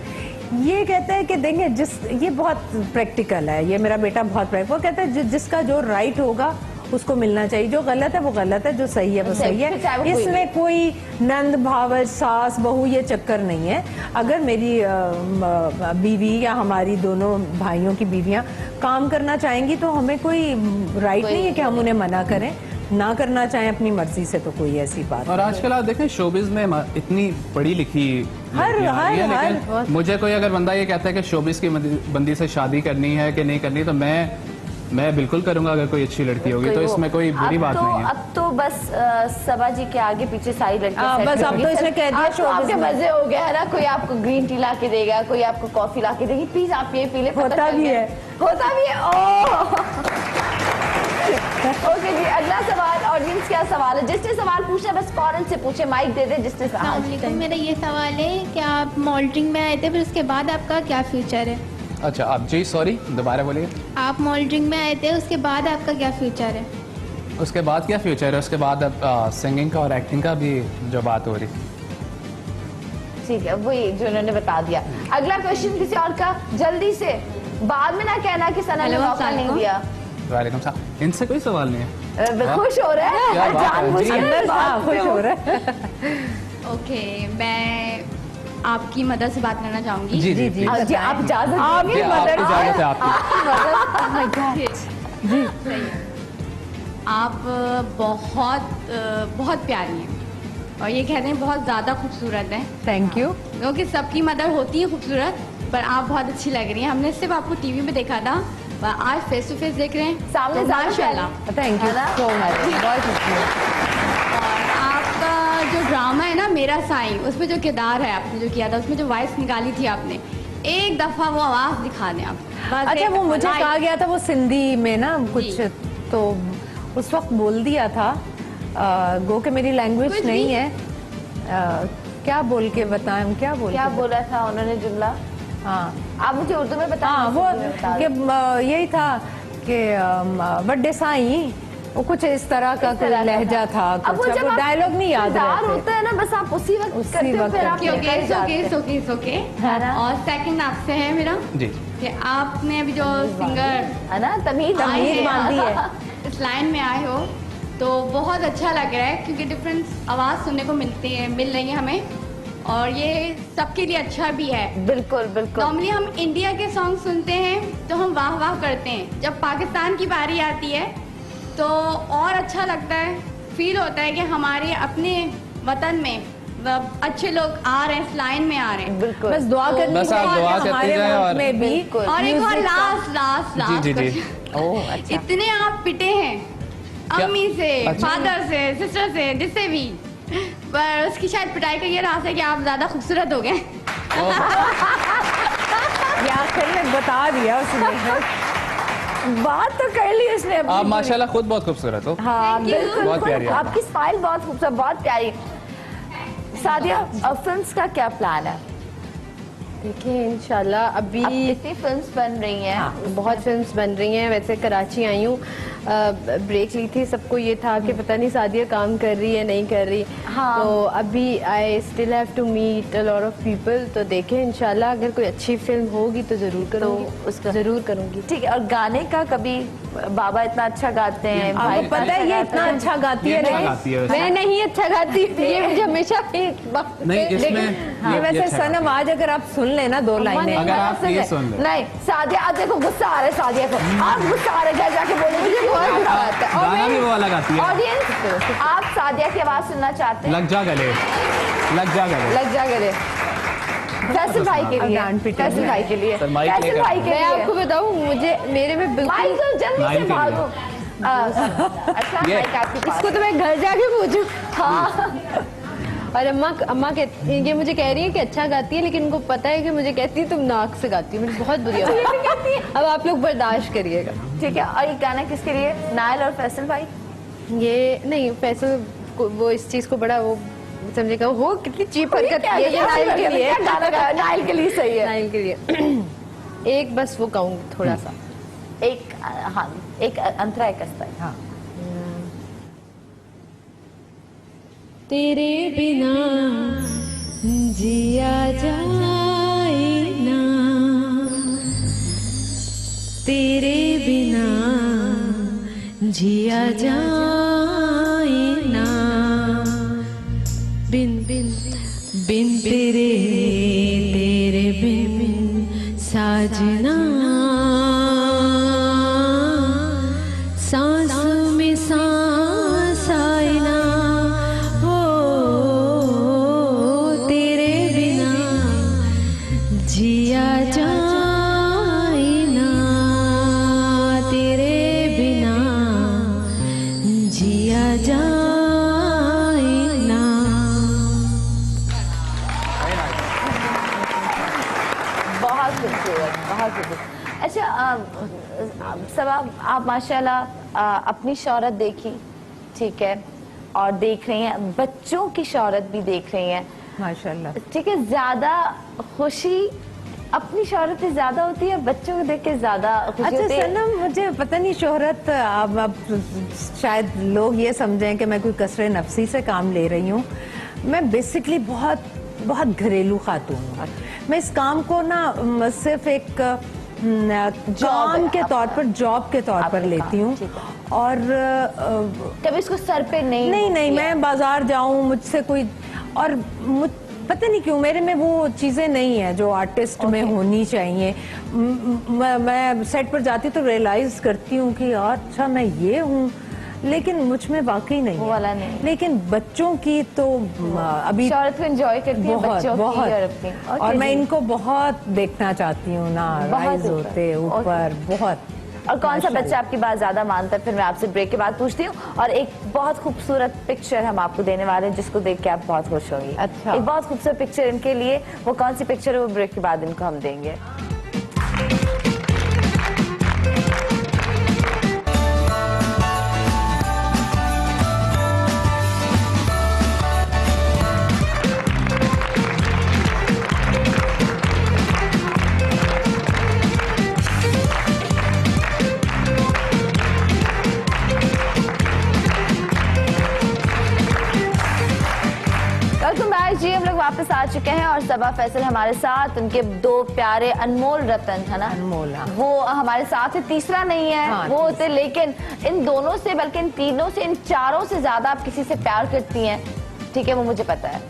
ये कहता है कि देंगे ये बहुत प्रैक्टिकल है, ये मेरा बेटा बहुत प्रैक्टिकल, वो कहता है जिसका जो राइट होगा उसको मिलना चाहिए, जो गलत है वो गलत है, जो सही है वो सही फिर चाहे वो है। कोई इसमें कोई नंद भावज सास बहू ये चक्कर नहीं है। अगर मेरी बीवी या हमारी दोनों भाइयों की बीवियां काम करना चाहेंगी तो हमें कोई राइट नहीं है कि हम उन्हें मना करें। ना करना चाहें अपनी मर्जी से तो कोई ऐसी बात और आजकल आप देखें शोबिज में इतनी पढ़ी लिखी लड़कियां आ रही हैं, लेकिन मुझे कोई अगर बंदा ये कहता है कि शोबिज की बंदी से शादी करनी है कि नहीं करनी, तो मैं बिल्कुल करूंगा अगर कोई अच्छी लड़की होगी तो इसमें कोई बुरी बात नहीं है। अब तो बस सबा जी के आगे पीछे सारी लड़कियां बस अब तो इसने कह दिया शो आपके मजे हो गया है ना। कोई आपको ग्रीन टी ला के देगा, कोई आपको कॉफी ला के देगी, प्लीज आप ये पी ले। होता भी है। ओके जी, अगला सवाल ऑडियंस क्या सवाल है? जिसने सवाल पूछना बस फौरन से पूछे, माइक दे दे जिसने सवाल। मेरा ये सवाल है कि आप मॉडलिंग में आए थे, फिर उसके बाद आपका क्या फ्यूचर है? अच्छा आप जी सॉरी दोबारा बोलिए। आप मॉडलिंग में आए थे, उसके बाद आपका क्या फ्यूचर है? उसके बाद क्या फ्यूचर है? उसके बाद अब सिंगिंग का और एक्टिंग का भी जो बात हो रही। ठीक है, वही जो उन्होंने बता दिया। अगला क्वेश्चन किसी और का, जल्दी से, बाद में ना कहना कि सना ने मौका नहीं दिया। वालेकुम सलाम। इनसे कोई सवाल नहीं है। खुश हो रहा है, जानबूझ के खुश हो रहा है। ओके, मैं आपकी मदर से बात करना चाहूंगी। जी जी जी जी, आप इजाजत आपकी मदर इजाजत है आपकी। जी सही है। आप बहुत प्यारी हैं और ये कहते हैं बहुत ज़्यादा खूबसूरत हैं। Thank you. क्योंकि सबकी मदर होती है खूबसूरत, पर आप बहुत अच्छी लग रही हैं। हमने सिर्फ आपको टीवी में देखा था, पर आज फेस टू फेस देख रहे हैं सामने, तो माशाल्लाह। थैंक यू सो मच, बहुत शुक्रिया। और आपका जो ड्रामा है ना मेरा साईं, उसमें जो किरदार है आपने जो किया था, उसमें जो वॉइस निकाली थी आपने, एक दफ़ा वो आवाज़ दिखा दें आप। अच्छा वो मुझे कहा गया था वो सिंधी में ना कुछ, तो उस वक्त बोल दिया था। गो के मेरी लैंग्वेज नहीं है। क्या बोल के बताएं, क्या बोला था उन्होंने जुमला? हाँ आप मुझे उर्दू में बताएं। हाँ वो कि यही था कि बड्डे साईं, वो कुछ इस तरह का कोई लहजा था। अब वो जब डायलॉग नहीं याद होता है ना, बस आप उसी वक्त ओके। और सेकंड आपसे है मेरा जी कि आपने अभी जो सिंगर है ना तमीज बांधी है इस लाइन में आए हो तो बहुत अच्छा लग रहा है, क्योंकि डिफरेंट आवाज़ सुनने को मिल रही है हमें, और ये सबके लिए अच्छा भी है। बिल्कुल बिल्कुल। नॉर्मली हम इंडिया के सॉन्ग सुनते हैं तो हम वाह वाह करते हैं, जब पाकिस्तान की बारी आती है तो और अच्छा लगता है, फील होता है कि हमारे अपने वतन में अच्छे लोग आ रहे हैं, इस लाइन में आ रहे हैं। बिल्कुल, बस दुआ करनी बस आप दुआ करते जाएं और में भी। और एक और लास्ट जी जी जी। ओह अच्छा। इतने आप पिटे हैं अम्मी से, फादर से, सिस्टर से, जिससे भी, पर उसकी शायद पिटाई का ये राज है कि आप ज्यादा खूबसूरत हो गए। आखिर में बता दिया उसने, बात तो कर ली उसने। आप माशाल्लाह खुद बहुत खूबसूरत हो। हाँ बिल्कुल, बहुत प्यारी आपकी स्माइल बहुत खूबसूरत, बहुत प्यारी। सादिया, अब फिल्म्स का क्या प्लान है? देखिए इंशाल्लाह अभी इतनी फिल्म्स बन रही हैं। हाँ, बहुत फिल्म्स बन रही हैं। वैसे कराची आई हूँ, ब्रेक ली थी, सबको ये था कि पता नहीं सादिया काम कर रही है नहीं कर रही। हाँ। तो अभी I still have to meet a lot of people, तो देखें इंशाल्लाह अगर कोई अच्छी फिल्म होगी तो जरूर करूँगी, उसका जरूर करूँगी। ठीक है, और गाने का कभी, बाबा इतना अच्छा गाते हैं, आपको पता है ये इतना अच्छा गाती है, मैं नहीं अच्छा गाती, ये मुझे हमेशा नहीं इसमें ये वैसे सनम आज अगर आप सुन लेना 2 लाइनें, अगर आप ये सुन ले। नहीं सादिया, आज देखो गुस्सा आ रहा है सादिया को, आप गुस्सा आ रहा है, घर जाके बोलो मुझे बहुत बुरा लगता है। गाना भी वो वाला गाती है। ऑडियंस, आप सादिया की आवाज सुनना चाहते हैं? लग जा गले, लग जा गले, लग जा गले। फैसल भाई के लिए, फैसल भाई के लिए, फैसल भाई के लिए। मैं आपको बताऊं, मुझे मेरे में बिल्कुल जल्दी से भागो। अच्छा इसको तो मैं घर जाके पूछूं। हाँ। और अम्मा ये मुझे कह रही है कि अच्छा गाती है, लेकिन उनको पता है कि मुझे कहती है तुम नाक से गाती हो, मुझे बहुत बुरी आवाज़ है। अब आप लोग बर्दाश्त करिएगा। ठीक है, और ये गाना किसके लिए? नायल और फैसल भाई? ये नहीं, फैसल वो इस चीज को बड़ा वो समझेगा, हो कितनी चीप हरकत है, ये नाइल के लिए, नाइल के लिए सही है, नाइल के लिए। एक बस वो कहूँगी थोड़ा सा, एक हाँ, एक अंतरा एक अस्तर। हाँ। तेरे बिना जिया जाए ना, तेरे बिना जिया जाए ना, बिन बिन बिन तेरे तेरे बिन साजना, सांस में सांस आए ना, हो तेरे बिना जिया जाए ना, तेरे खूबसूरत। अच्छा सबा, आप माशाल्लाह अपनी शोहरत देखी, ठीक है, और देख रही हैं बच्चों की शोहरत भी देख रही हैं माशाल्लाह, ठीक है। ज्यादा खुशी अपनी शोहरत से ज्यादा होती है, बच्चों को देख के ज्यादा खुशी अच्छा होती है? सनम, मुझे पता नहीं शोहरत, अब शायद लोग ये समझें कि मैं कोई कसरे नफसी से काम ले रही हूँ। मैं बेसिकली बहुत बहुत घरेलू खातून हूँ। मैं इस काम को ना सिर्फ एक काम के तौर पर, जॉब के तौर पर लेती हूँ, और कभी इसको सर पे नहीं, मैं बाजार जाऊँ, मुझसे कोई, और पता नहीं क्यों मेरे में वो चीजें नहीं है जो आर्टिस्ट में होनी चाहिए। मैं सेट पर जाती तो रियलाइज करती हूँ कि यार अच्छा मैं ये हूँ, लेकिन मुझ में वाकई नहीं वो है। वाला नहीं। लेकिन बच्चों की तो अभी शौहरत को एंजॉय करती है, बच्चों बहुत, की और अपनी। और मैं इनको बहुत देखना चाहती हूँ ना, राइज होते ऊपर बहुत। और कौन सा बच्चा आपकी बात ज्यादा मानता है? फिर मैं आपसे ब्रेक के बाद पूछती हूँ। और एक बहुत खूबसूरत पिक्चर हम आपको देने वाले हैं जिसको देख के आप बहुत खुश होंगी। अच्छा, एक बहुत खूबसूरत पिक्चर इनके लिए, वो कौन सी पिक्चर है वो ब्रेक के बाद इनको हम देंगे। जी हम लोग वापस आ चुके हैं और सबा फैसल हमारे साथ, उनके दो प्यारे अनमोल रतन है ना, अनमोल, वो हमारे साथ है। तीसरा नहीं है, हाँ, वो होते, लेकिन इन दोनों से, बल्कि इन तीनों से, इन चारों से ज्यादा आप किसी से प्यार करती हैं, ठीक है, वो मुझे पता है।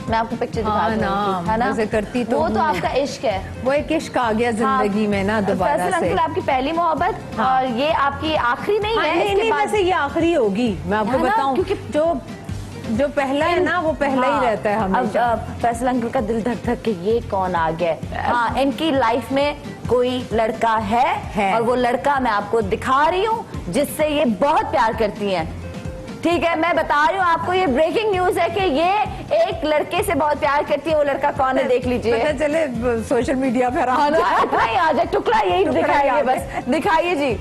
मैं आपको पिक्चर दिखा दूंगी, है ना, करती तो वो तो आपका इश्क है, वो एक इश्क आ गया जिंदगी में ना दोबारा से। फैसल अंकल आपकी पहली मोहब्बत, और ये आपकी आखिरी नहीं है। नहीं, वैसे ये आखिरी होगी, मैं आपको बताऊं, क्योंकि जो पहला है ना वो पहला ही रहता है हमेशा। अब फैसल अंकल का दिल धक धक के ये कौन आ गया। हाँ, इनकी लाइफ में कोई लड़का है और वो लड़का मैं आपको दिखा रही हूँ जिससे ये बहुत प्यार करती हैं, ठीक है। मैं बता रही हूँ आपको, ये ब्रेकिंग न्यूज है कि ये एक लड़के से बहुत प्यार करती है। वो लड़का कौन है देख लीजिए, पता चले सोशल मीडिया पर आ जाए, टुकड़ा यही दिखाइए, बस दिखाइए जी।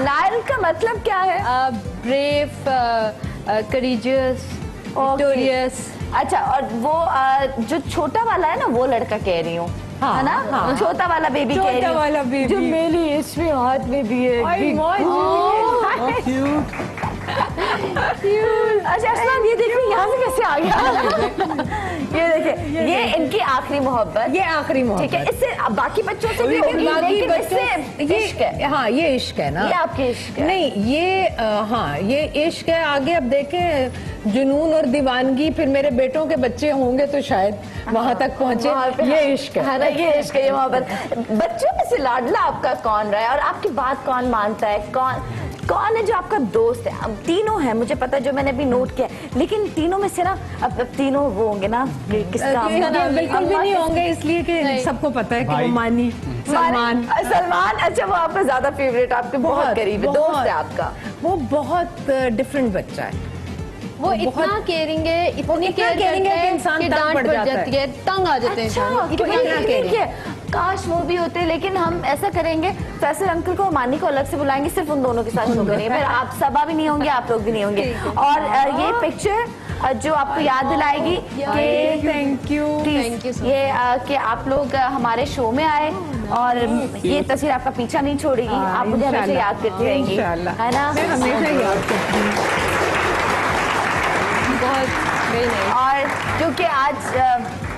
नायर का मतलब क्या है? Brave, courageous, victorious. अच्छा, और वो जो छोटा वाला है ना वो लड़का कह रही हूँ, है ना, हाँ, छोटा वाला बेबी कह रही हूँ, जो मेरी इसमें हाथ में भी है। अच्छा अरसलान, ये देखिए यहाँ से कैसे आ गया। ये देखिए, ये इनकी आखिरी मोहब्बत, ये आखिरी मोहब्बत, ठीक है। इससे बाकी बच्चों से भी होगी, लेकिन इससे ये इश्क है। हाँ, ये इश्क है ना, ये आपके इश्क है। नहीं, ये हाँ, ये इश्क है। आगे अब देखें, जुनून और दीवानगी, फिर मेरे बेटों के बच्चे होंगे तो शायद वहां तक पहुंचे। ये इश्क है ना, ये इश्क है, ये मोहब्बत। बच्चों में से लाडला आपका कौन रहा है और आपकी बात कौन मानता है? कौन है जो आपका दोस्त है? अब तीनों है, मुझे पता है, जो मैंने अभी नोट किया, लेकिन तीनों में से ना, अब तीनों वो होंगे ना, किसका बिल्कुल भी नहीं होंगे, इसलिए कि सबको पता है कि वो मानी सलमान। अच्छा, वो आपका ज्यादा फेवरेट, आपके बहुत करीब दोस्त है आपका। वो बहुत डिफरेंट बच्चा है, वो इतना केयरिंग है, इतनी केयर करता है कि इंसान डांट पड़ जाती है, तंग आ जाते हैं। अच्छा, काश वो भी होते, लेकिन हम ऐसा करेंगे, फैसल अंकल को, मानी को अलग से बुलाएंगे, सिर्फ उन दोनों के साथ शो करेंगे, फिर आप सबा भी नहीं होंगे, आप लोग भी नहीं होंगे। और ये पिक्चर जो आपको याद दिलाएगी कि थैंक यू ये कि आप लोग हमारे शो में आए, और ये तस्वीर आपका पीछा नहीं छोड़ेगी, आप मुझे हमेशा याद करती रहेंगी, है ना, हमेशा याद करती हूँ। और क्योंकि आज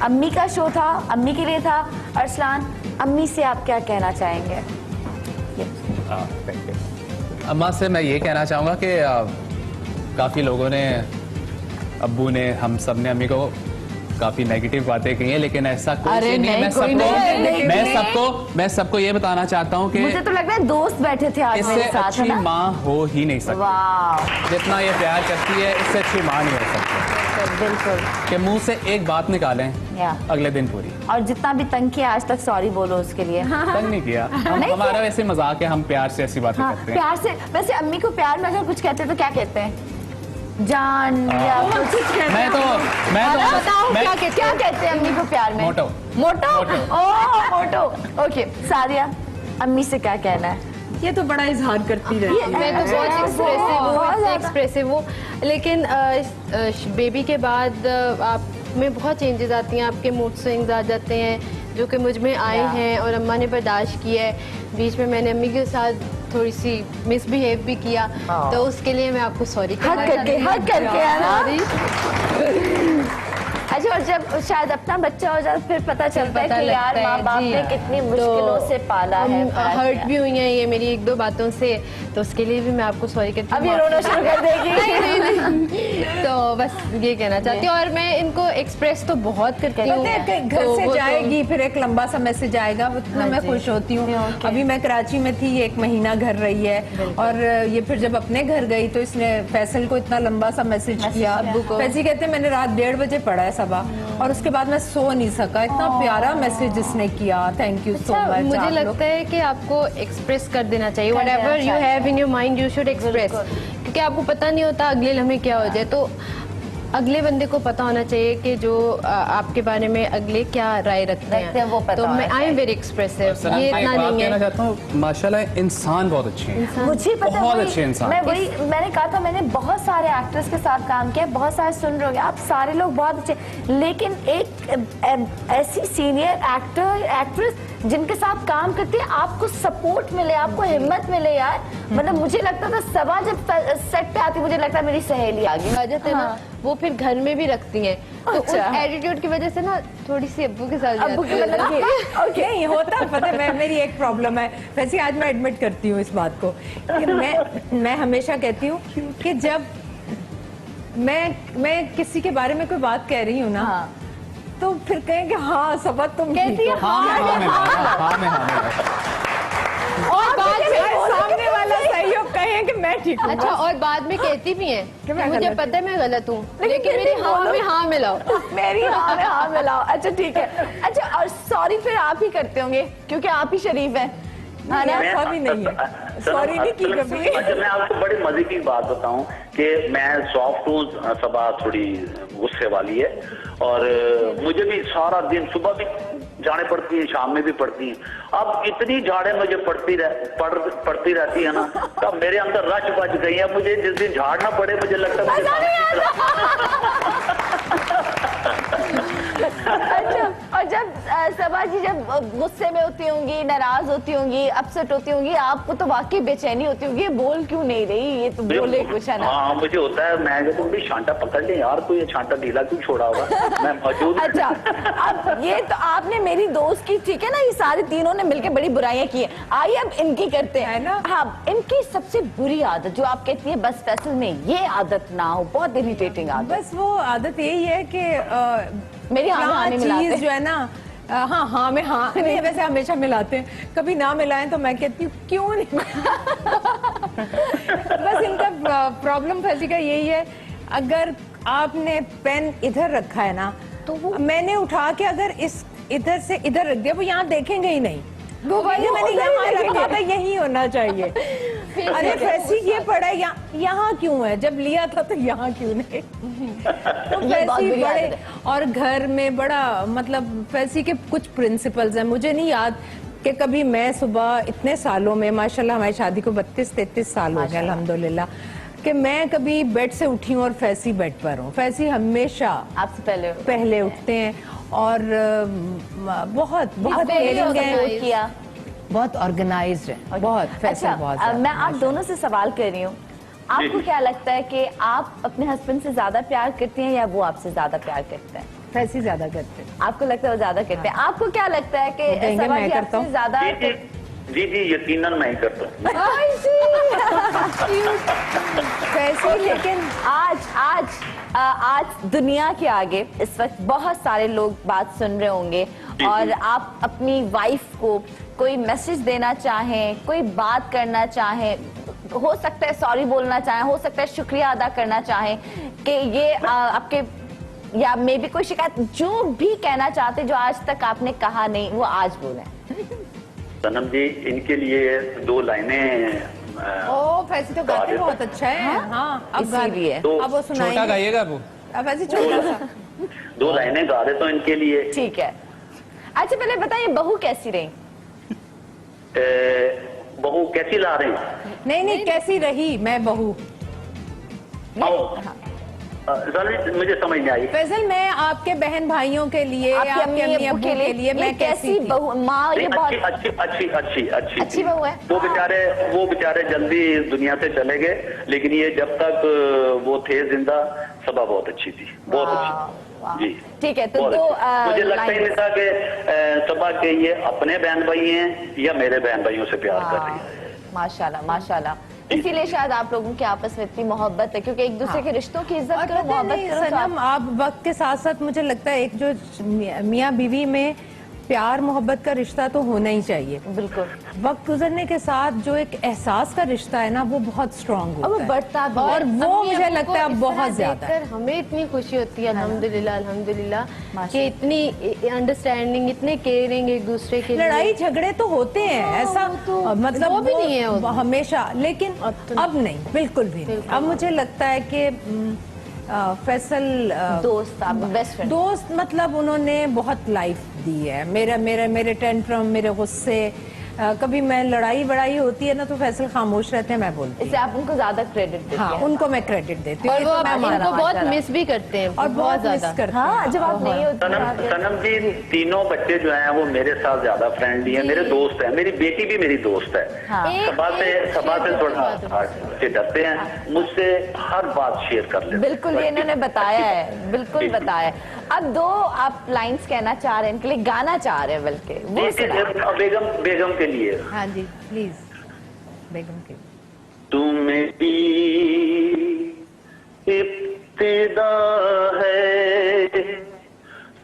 अम्मी का शो था, अम्मी के लिए था, अरसलान, अम्मी से आप क्या कहना चाहेंगे? अम्मा से मैं ये कहना चाहूँगा कि काफ़ी लोगों ने, अब्बू ने, हम सब ने अम्मी को काफी नेगेटिव बातें कही हैं, लेकिन ऐसा कुछ नहीं है। मैं सबको ये बताना चाहता हूँ कि मुझे तो लग रहा है दोस्त बैठे थे आज मेरे साथ, अच्छी माँ हो ही नहीं सकती। जितना ये प्यार करती है, इससे अच्छी माँ नहीं हो सकती। बिल्कुल, कि मुंह से एक बात निकालें अगले दिन पूरी। और जितना भी तंग किया आज तक सॉरी बोलो उसके लिए। तंग नहीं किया, हमारा वैसे मजाक है, हम प्यार से ऐसी बातें करते हैं। प्यार से। वैसे अम्मी को प्यार में अगर कुछ कहते हैं तो क्या कहते हैं? जान या कुछ मैं तो क्या कहते हैं अम्मी को प्यार में? मोटो। मोटो? ओह मोटो। ओके सारिया, अम्मी से क्या कहना है? ये तो बड़ा इजहार करती रहती है। मैं तो बहुत एक्सप्रेसिव हूँ, इतनी एक्सप्रेसिव हूँ, लेकिन बेबी के बाद आप में बहुत चेंजेस आती हैं, आपके मूड स्विंग्स आ जाते हैं जो कि मुझ में आए हैं और अम्मा ने बर्दाश्त किया है। बीच में मैंने अम्मी के साथ थोड़ी सी मिसबिहेव भी किया, तो उसके लिए मैं आपको सॉरी हक करके है ना। अच्छा, और जब शायद अपना बच्चा हो जाए फिर पता चलता है कि यार माँ बाप ने कितनी मुश्किलों से पाला है। हर्ट भी हुई हैं ये मेरी एक दो बातों से, तो उसके लिए भी मैं आपको सॉरी कहती हूँ। अब ये रोना शुरू कर देगी। नहीं। तो बस ये कहना चाहती हूँ, और मैं इनको एक्सप्रेस तो बहुत करती हूँ। घर से जाएगी फिर एक लंबा सा मैसेज आएगा, उतना मैं खुश होती हूँ। अभी मैं कराची में थी, 1 महीना घर रही है, और ये फिर जब अपने घर गई तो इसने फैसल को इतना लंबा सा मैसेज किया। फैसी कहते मैंने रात 1:30 बजे पढ़ा है और उसके बाद मैं सो नहीं सका, इतना प्यारा मैसेज इसने किया। Thank you so much. मुझे लगता है कि आपको एक्सप्रेस कर देना चाहिए, whatever you have in your mind you should express, क्योंकि आपको पता नहीं होता अगले लम्हे क्या हो जाए। तो अगले बंदे को पता होना चाहिए कि जो आपके बारे में अगले क्या राय रखते हैं वो पता। तो मैं आई एम वेरी एक्सप्रेसिव, ये इतना नहीं है। कहना चाहता हूँ माशाल्लाह इंसान बहुत अच्छे हैं, मुझे पता बहुत अच्छे इंसान। मैंने कहा था, मैंने बहुत सारे एक्टर्स के साथ काम किया, बहुत सारे सुन रहे होंगे आप, सारे लोग बहुत अच्छे, लेकिन एक ऐसी सीनियर एक्ट्रेस जिनके साथ काम करती है, आपको सपोर्ट मिले, आपको हिम्मत मिले यार। मतलब मुझे लगता था सबा जब सेट पे आती, मुझे लगता है मेरी सहेली आ गई। वजह है ना, वो फिर घर में भी रखती हैं, तो उस एटीट्यूड की वजह से ना थोड़ी सी अब्बू के साथ ओके ये होता है। पता है मेरी एक प्रॉब्लम है, वैसे आज मैं एडमिट करती हूँ इस बात को कि मैं हमेशा कहती हूँ कि जब मैं किसी के बारे में कोई बात कह रही हूँ ना, तो फिर कहें कि हाँ सबक तुम कहती है और बाद में सामने वाला सहयोग कहे कि मैं ठीक हूँ। अच्छा, और बाद में कहती भी हैं कि मुझे पता है मैं गलत हूँ, लेकिन मेरी हाँ में हाँ मिलाओ, मेरी हाँ में हाँ मिलाओ। अच्छा ठीक है। अच्छा, और सॉरी फिर आप ही करते होंगे क्योंकि आप ही शरीफ हैं। ऐसा भी नहीं है, सॉरी नहीं की कभी। अच्छा, मैं आपको बड़ी मजे की बात बताऊं कि मैं सॉफ्ट हूँ, सबा थोड़ी गुस्से वाली है, और मुझे भी सारा दिन सुबह भी जाने पड़ती है, शाम में भी पड़ती है। अब इतनी झाड़ें मुझे पड़ती रहती है ना, तब मेरे अंदर रच बच गई है। मुझे जिस दिन झाड़ना पड़े मुझे लगता है अच्छा, और जब सबा जी जब गुस्से में होती होंगी, नाराज होती होंगी, अपसेट होती होंगी, आपको तो वाकई बेचैनी होती होगी, बोल क्यों नहीं रही, ये तो बोले कुछ है ना। हाँ, मुझे होता है, मैं कहता हूँ छांटा पकड़ ले यार, तो ये छांटा ढीला क्यों छोड़ा होगा, मैं मौजूद। अच्छा, अब ये तो आपने मेरी दोस्त की, ठीक है ना, ये सारे तीनों ने मिलकर बड़ी बुराइयां की है, आइए अब इनकी करते हैं ना। हाँ, इनकी सबसे बुरी आदत जो आप कहती है बस फैसल में ये आदत ना हो, बहुत इरिटेटिंग आदत। बस वो आदत यही है कि मेरी चीज जो है ना, हाँ में हाँ नहीं, वैसे हमेशा मिलाते हैं, कभी ना मिलाएं तो मैं कहती हूँ क्यों नहीं। बस इनका प्रॉब्लम फैसी का यही है, अगर आपने पेन इधर रखा है ना, तो मैंने उठा के अगर इस इधर से इधर रख दिया, वो यहाँ देखेंगे ही नहीं, वो मैंने यहाँ रखा था, यही होना चाहिए। अरे फैसी ये पड़ा यहाँ क्यों है, जब लिया था तो यहाँ क्यों नहीं। तो फैसी बड़े, और घर में बड़ा, मतलब फैसी के कुछ प्रिंसिपल्स हैं, मुझे नहीं याद कि कभी मैं सुबह इतने सालों में, माशाल्लाह हमारी शादी को 32-33 साल हो गए अल्हम्दुलिल्लाह, कि मैं कभी बेड से उठी हूँ और फैसी बेड पर हूँ। फैसी हमेशा आपसे पहले उठते हैं, और बहुत बहुत केयरिंग है, बहुत ऑर्गेनाइज्ड है, बहुत फैसल। अच्छा, बहुत मैं आप दोनों से सवाल कर रही हूँ, आपको क्या लगता है कि आप अपने हस्बैंड से ज्यादा प्यार करती हैं या वो आपसे ज्यादा प्यार करते हैं? फैसी ज्यादा करते हैं। आपको लगता है वो ज्यादा करते हैं? आपको क्या लगता है कि मैं करता हूँ ज्यादा? जी यकीनन मैं ही करता हूँ। लेकिन आज दुनिया के आगे इस वक्त बहुत सारे लोग बात सुन रहे होंगे, और आप अपनी वाइफ को कोई मैसेज देना चाहें, कोई बात करना चाहें, हो सकता है सॉरी बोलना चाहें, हो सकता है शुक्रिया अदा करना चाहें कि ये आपके या मे भी कोई शिकायत, जो भी कहना चाहते जो आज तक आपने कहा नहीं वो आज बोले। सनम जी, इनके लिए 2 लाइनें। ओ फैसी तो गाते बहुत अच्छा है। हाँ, अब इसीलिए अब वो सुनाएंगे। छोटा गाइएगा वो, अब ऐसे छोटा सा 2 लाइनें गा रहे तो इनके लिए। ठीक है। अच्छा पहले बताइए बहू कैसी रही? बहू कैसी ला रही? नहीं कैसी रही मैं बहू? मुझे समझ नहीं आई। फैसल, मैं आपके बहन भाइयों के लिए, आपके अम्मी अब्बू के लिए मैं कैसी बहू? माँ ये बहुत अच्छी बहू है। वो बेचारे जल्दी इस दुनिया से चले गए, लेकिन ये जब तक वो थे जिंदा सबा बहुत अच्छी थी, बहुत अच्छी जी। ठीक है, तो मुझे लगता ही नहीं था कि सबा के ये अपने बहन भाई हैं या मेरे बहन भाइयों से प्यार कर रही है। माशाल्लाह माशाल्लाह, इसीलिए शायद आप लोगों के आपस में इतनी मोहब्बत है, क्योंकि एक दूसरे के रिश्तों की इज्जत करो, मोहब्बत करो। सनम, आप वक्त के साथ साथ मुझे लगता है एक जो मियाँ बीवी में प्यार मोहब्बत का रिश्ता तो होना ही चाहिए। बिल्कुल, वक्त गुजरने के साथ जो एक एहसास का रिश्ता है ना, वो बहुत स्ट्रांग होता है, वो बढ़ता भी और वो मुझे लगता है बहुत ज्यादा है। हमें इतनी खुशी होती है अल्हम्दुलिल्लाह अल्हम्दुलिल्लाह कि इतनी अंडरस्टैंडिंग, इतने केयरिंग एक दूसरे के लिए। लड़ाई झगड़े तो होते हैं, ऐसा मतलब वो भी नहीं है हमेशा, लेकिन अब नहीं, बिल्कुल भी नहीं। अब मुझे लगता है कि फैसल दोस्त, आप बेस्ट फ्रेंड, दोस्त मतलब उन्होंने बहुत लाइफ दी है। मेरे टेंट्रम, मेरे गुस्से, कभी मैं लड़ाई बड़ाई होती है ना तो फैसल खामोश रहते हैं, मैं बोलती हूँ। इससे आप उनको ज्यादा क्रेडिट देते हैं। हाँ, उनको मैं क्रेडिट देती हूँ, और वो उनको बहुत मिस भी करते हैं और बहुत मिस करते हैं। हाँ, जब आप नहीं होते। सनम जी, तीनों बच्चे जो हैं वो मेरे साथ ज्यादा फ्रेंडली हैं, मेरे दोस्त हैं। मेरी बेटी भी मेरी दोस्त है। सभा से थोड़ा से डरते हैं, मुझसे हर बात शेयर कर लेते हैं। बिल्कुल, ये इन्होंने बताया है, बिल्कुल बताया। अब 2 आप लाइंस कहना चाह रहे हैं, इनके लिए गाना चाह रहे हैं, बल्कि वो बेगम के लिए। हाँ जी, प्लीज बेगम के। तू मेरी इब्तिदा है,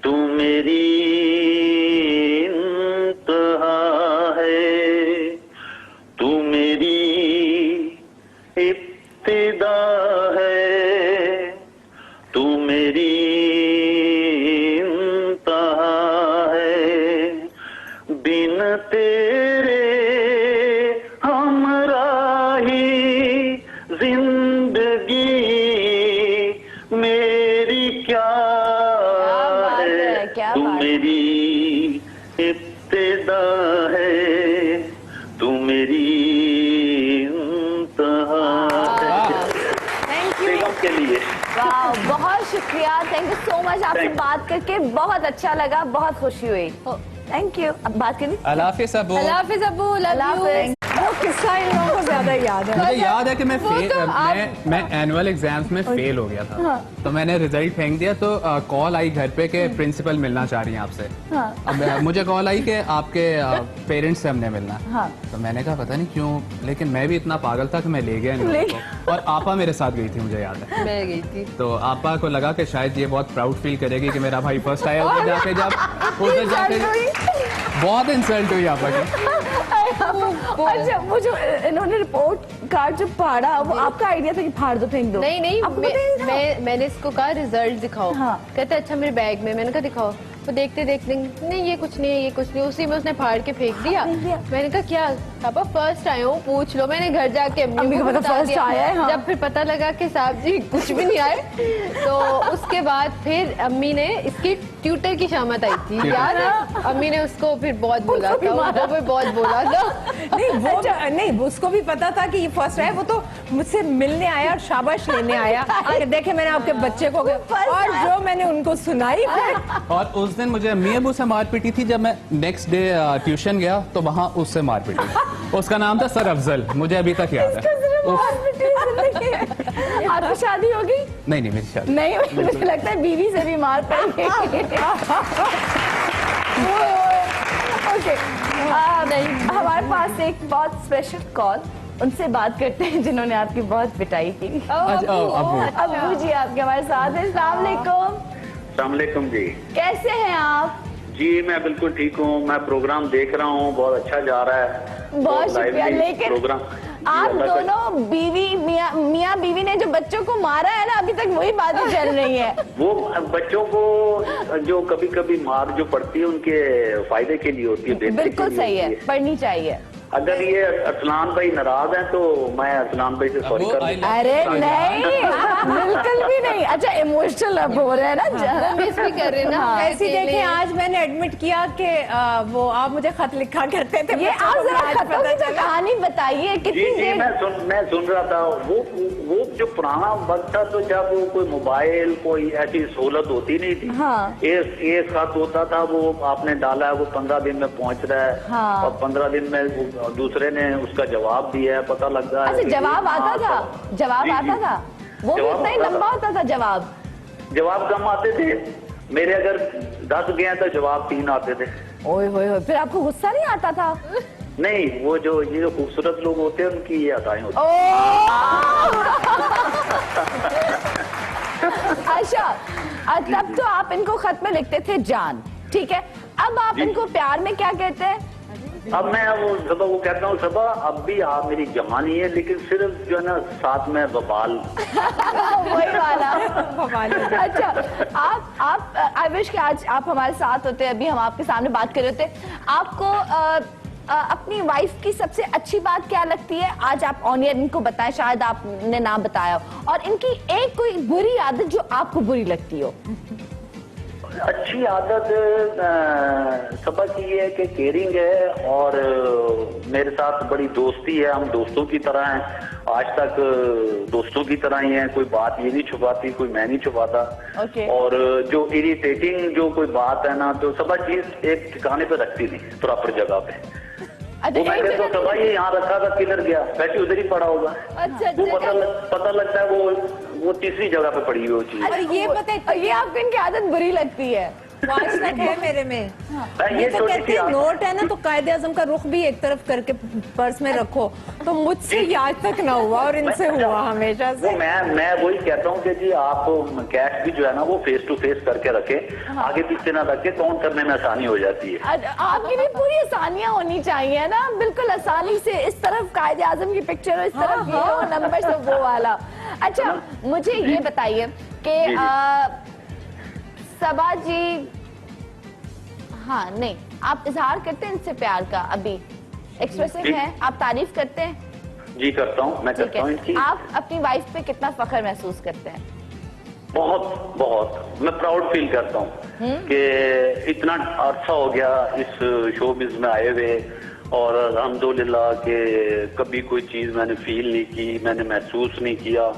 तू मेरी इंतहा है, तू मेरी इब्तिदा है, तू मेरी इंतहा है, बिन तेरे हमराही जिंदगी मेरी क्या है, तू मेरी इब्तिदा है, तू मेरी इंतहा है। बेगम के लिए वाह, बहुत शुक्रिया, थैंक यू सो मच। आपसे बात करके बहुत अच्छा लगा, बहुत खुशी हुई। Thank you. अब बात करिए। अल्लाह हाफिज़ अब्बू। अल्लाह हाफिज़ अब्बू, लव यू। वो किस्सा इन लोगों को ज्यादा याद है। मुझे याद है कि मैं एनुअल एग्जाम्स में फेल हो गया था। तो मैंने रिजल्ट फेंक दिया, तो कॉल आई घर पे के प्रिंसिपल मिलना चाह रही हैं आपसे। अब मुझे कॉल आई कि आपके पेरेंट्स से हमने मिलना। तो मैंने कहा पता नहीं क्यों, लेकिन मैं भी इतना पागल था कि मैं ले गया नहीं उनको। और आपा मेरे साथ गई थी, मुझे याद है। मैं गई थी। तो आपा को लगा कि शायद ये बहुत प्राउड फील करेगी कि मेरा भाई फर्स्ट आया। उधर जाके बहुत इंसल्ट हुई आपा की। अच्छा, वो जो इन्होंने रिपोर्ट कार्ड जो फाड़ा, वो आपका आइडिया था कि फाड़ दो, फेंक दो? नहीं, मैंने इसको कहा रिजल्ट दिखाओ। कहते अच्छा मेरे बैग में। मैंने कहा दिखाओ। वो देखते नहीं ये कुछ नहीं है, ये कुछ नहीं। उसी में उसने फाड़ के फेंक दिया। मैंने कहा क्या पापा फर्स्ट आए हो, पूछ लो। मैंने घर जाके अम्मी को बता फर्स्ट दिया। आया है। हाँ। जब फिर पता लगा कि साहब जी कुछ भी नहीं आए, तो उसके बाद फिर अम्मी ने इसकी ट्यूटर की शामत आई थी, याद है? अम्मी ने उसको फिर बहुत बोला था, उसको भी बहुत बोला था। नहीं, उसको भी पता था कि ये फर्स्ट आया। वो तो मुझसे मिलने आया और शाबाश लेने आया कि देखे मैंने आपके बच्चे को, और जो मैंने उनको सुनाई। और उस दिन मुझे अम्मी अबू से मार पीटी थी। जब मैं नेक्स्ट डे ट्यूशन गया तो वहाँ उससे मार पीटी। उसका नाम था सर अफजल, मुझे अभी तक याद है। आपकी शादी होगी? नहीं, मेरी शादी नहीं। मुझे लगता है बीवी से भी मार पड़ेगी। ओके, हमारे पास एक बहुत स्पेशल कॉल, उनसे बात करते हैं जिन्होंने आपकी बहुत पिटाई की। अब्बू जी आपके हमारे साथ हैं। अस्सलाम वालेकुम। जी, कैसे हैं आप? जी मैं बिल्कुल ठीक हूँ। मैं प्रोग्राम देख रहा हूँ, बहुत अच्छा जा रहा है, बहुत शुक्रिया। लेकिन प्रोग्राम आप दोनों मियाँ बीवी ने जो बच्चों को मारा है ना, अभी तक वही बातें चल रही है। वो बच्चों को जो कभी कभी मार जो पड़ती है उनके फायदे के लिए होती है। बिल्कुल सही है, पढ़नी चाहिए। अगर ये असलान भाई नाराज हैं तो मैं असलान भाई से सॉरी कर दूं। अरे नहीं, बिल्कुल भी नहीं। अच्छा इमोशनल अब हो रहे हैं ना, मिस भी कर रहे हैं ना। ऐसी देखें, आज मैंने एडमिट किया कि वो आप मुझे खत लिखा करते थे। ये आप जरा खतों की तो कहानी बताइए, कितनी देर? मैं सुन रहा था वो जो पुराना वक्त था, तो जब कोई मोबाइल कोई ऐसी सहूलत होती नहीं थी। हाँ। एक खत होता था, वो आपने डाला है, वो 15 दिन में पहुंच रहा है। हाँ। और 15 दिन में दूसरे ने उसका जवाब दिया है, पता लग रहा है। अच्छा, जवाब आता था? जवाब आता था? वो भी इतना ही लंबा होता था जवाब कम आते थे मेरे। अगर 10 गए तो जवाब 3 आते थे। ओए होए, फिर आपको गुस्सा नहीं आता था? नहीं, वो जो ये खूबसूरत लोग होते हैं उनकी ये अदाएं होती अच्छा, तब तो आप इनको खत में लिखते थे जान, ठीक है। अब आप इनको प्यार में क्या कहते हैं? अब मैं वो कहता हूँ सबा, अब भी आप मेरी जवानी है, लेकिन सिर्फ जो है ना साथ में बबाल। वही वाला बबाल। अच्छा, आप आई विश कि आज आप हमारे साथ होते, अभी हम आपके सामने बात कर रहे होते। आपको अपनी वाइफ की सबसे अच्छी बात क्या लगती है? आज आप ऑन एयर इनको बताएं, शायद आपने ना बताया, और इनकी एक कोई बुरी आदत जो आपको बुरी लगती हो। अच्छी आदत सबा की ये है कि केयरिंग है, और मेरे साथ बड़ी दोस्ती है, हम दोस्तों की तरह हैं। आज तक दोस्तों की तरह ही हैं, कोई बात ये नहीं छुपाती, कोई मैं नहीं छुपाता। और जो इरिटेटिंग जो कोई बात है ना, तो सबा चीज एक ठिकाने पे रखती नहीं, प्रॉपर जगह पे। वो मैं कहता हूँ सबा ये यहाँ रखा था, किधर गया, वैसे उधर ही पड़ा होगा। वो पता लगता है वो तीसरी जगह पे पड़ी हुई वो चीज। और ये पता है, ये आपको इनकी आदत बुरी लगती है। आज तक है मेरे में। ये तो कहते हैं नोट है ना, तो कायदे आजम का रुख भी एक तरफ करके पर्स में रखो। तो मुझसे आज तक ना हुआ, और इनसे हुआ हमेशा से। मैं वही कहता हूँ कि जी आप कैश भी जो है ना वो फेस टू फेस करके रखे, आगे पीछे ना रखे, काउंट करने में आसानी हो जाती है। आपकी भी पूरी आसानियां होनी चाहिए ना, बिल्कुल आसानी से। इस तरफ कायदे आजम की पिक्चर, इस तरफ ये नंबर से वो वाला। अच्छा, मुझे ये बताइए कि सबा जी, हाँ नहीं, आप इजहार करते हैं इनसे प्यार का? अभी एक्सप्रेसिव है, आप तारीफ करते हैं? जी करता हूँ, मैं करता हूँ इनकी। आप अपनी वाइफ पे कितना फख्र महसूस करते हैं? बहुत बहुत, मैं प्राउड फील करता हूँ कि इतना अरसा हो गया इस शोबिज़ में आए हुए, और अल्हम्दुलिल्लाह कि कभी कोई चीज मैंने फील नहीं की, मैंने महसूस नहीं किया,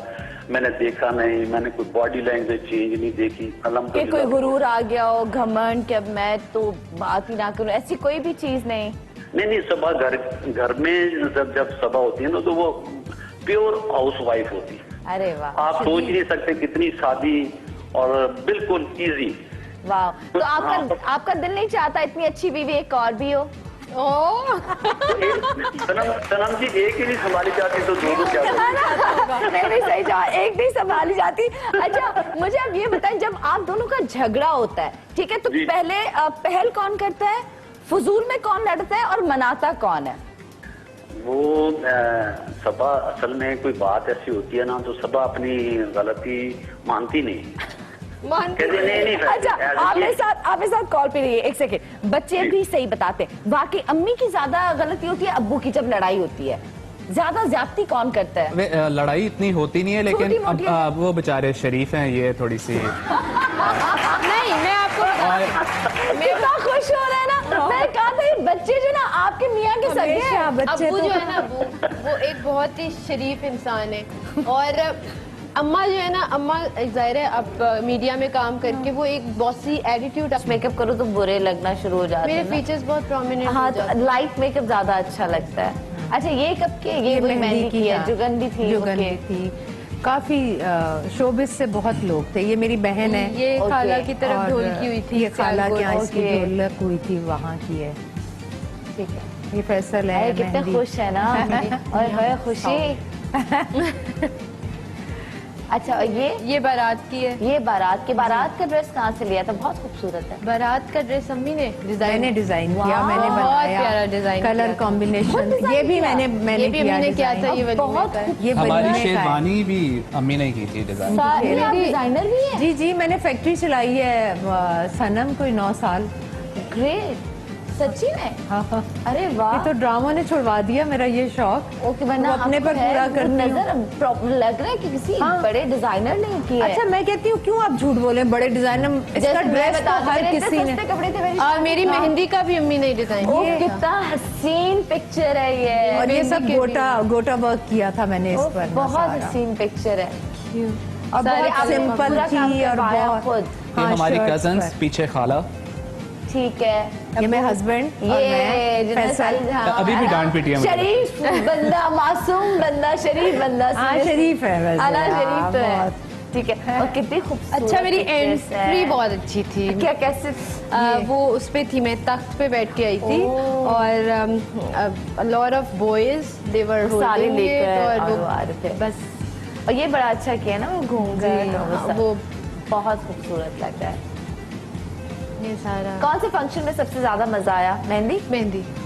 मैंने देखा नहीं, मैंने कोई बॉडी लैंग्वेज चेंज नहीं देखी। अल्हम्दुलिल्लाह कोई गुरूर आ गया हो, घमंड कि अब मैं तो बात ही ना करूं, ऐसी कोई भी चीज नहीं? नहीं, सबा घर में जब सबा होती है ना, तो वो प्योर हाउस वाइफ होती है। अरे वाह, आप सोच नहीं सकते कितनी सादी और बिल्कुल इजी। वाह, तो आपका दिल नहीं चाहता इतनी अच्छी बीवी एक और भी हो? सनम जी, एक ही नहीं संभाली जाती तो दो क्या? नहीं सही जवाब, एक नहीं संभाली जाती। अच्छा, मुझे अब ये बताएं, जब आप दोनों का झगड़ा होता है, ठीक है, तो पहले पहल कौन करता है, फजूल में कौन लड़ता है, और मनाता कौन है? वो सबा असल में कोई बात ऐसी होती है ना, तो सबा अपनी गलती मानती नहीं। नहीं। अच्छा, आपके साथ कॉल पे रहिए एक सेकेंड। बच्चे भी सही बताते हैं, वाकई अम्मी की ज्यादा गलती होती है, अब्बू की जब लड़ाई होती है? ज्यादा ज्यादती कौन करता है? लड़ाई इतनी होती नहीं है, लेकिन अब वो बेचारे शरीफ हैं, ये थोड़ी सी नहीं, मैं आपको कितना खुश हो रहा है ना। मैं कहा था बच्चे जो ना आपके मियाँ के सगे हैं। अब्बू जो है ना, वो एक बहुत ही शरीफ इंसान है, और अम्मा जो है ना, अम्मा जाहिर है अब मीडिया में काम करके वो एक बॉसी एटीट्यूड। मेकअप करो तो बुरे लगना शुरू हो जाते हैं, मेरे फीचर्स बहुत प्रोमिनेंट। हाँ, तो लाइट मेकअप ज्यादा अच्छा लगता है। अच्छा, ये कब के? ये मेहंदी की है, जुगंदी थी। काफी शोबिस से बहुत लोग थे। ये मेरी बहन है, ये खाला की तरफ ढोलकी हुई थी, ये खाला के यहाँ इसकी ढोलक हुई थी, वहाँ की है। ठीक है, ये फैसल है। कितने खुश है ना, और है खुशी। अच्छा ये बारात की है। ये बारात का ड्रेस कहाँ से लिया था? बहुत खूबसूरत है। बारात का ड्रेस अम्मी ने मैंने डिजाइन किया, मैंने बहुत बनाया, प्यारा डिजाइन, कलर कॉम्बिनेशन ये भी मैंने किया था। ये बहुत ये हमारी शेरवानी भी अम्मी ने की थी डिजाइन। डिजाइनर भी है? जी जी, मैंने फैक्ट्री चलाई है सनम कोई 9 साल। ग्रेट, सच्ची में? हाँ। अरे वाह, ये तो ड्रामा ने छुड़वा दिया मेरा ये शौक। ओके, वरना अपने पर पूरा करती हूँ। नजर लग रहा है कि किसी बड़े डिजाइनर ने किया है। अच्छा, मैं कहती हूँ क्यों आप झूठ बोले, बड़े डिजाइनर इसका ड्रेस तो हर किसी ने। कपड़े थे और मेरी मेहंदी का भी अम्मी ने डिजाइन किया। कितना हसीन पिक्चर है ये, और ये सब गोटा वर्क किया था मैंने इस पर। बहुत हसीन पिक्चर है और बहुत सिंपल थी और बहुत। ये हमारी कजन्स, पीछे खाला, ठीक है, ये मेरे हस्बैंड, ये फैसल। अभी भी डांट पिटी है। शरीफ बंदा, मासूम बंदा, शरीफ बंदा। शरीफ है वैसे। शरीफ तो है, ठीक है। और कितनी खूबसूरत। अच्छा, मेरी एंट्री बहुत अच्छी थी। क्या, कैसे? वो उस पे थी, मैं तख्त पे बैठ के आई थी और lot of boys they were holding it और वो आ रहे थे बस। और ये बड़ा अच्छा किया ना, वो घूंघट, वो बहुत खूबसूरत लग रहा है ये सारा। कौन से फंक्शन में सबसे ज्यादा मजा आया? मेहंदी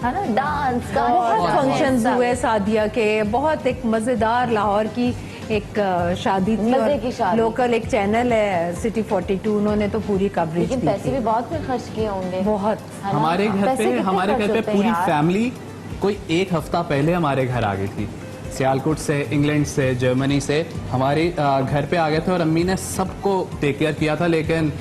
है ना, डांस, बहुत फंक्शंस हुए शादिया के, बहुत एक मजेदार लाहौर की एक शादी थी। मजे की शादी। लोकल एक चैनल है सिटी 42, उन्होंने तो पूरी कवरेज की। लेकिन पैसे भी बहुत खर्च किए होंगे। बहुत। हमारे घर पे पूरी फैमिली कोई एक हफ्ता पहले हमारे घर आ गई थी, सियालकोट से, इंग्लैंड से, जर्मनी से हमारे घर पे आ गए थे और अम्मी ने सबको टेक केयर किया था। लेकिन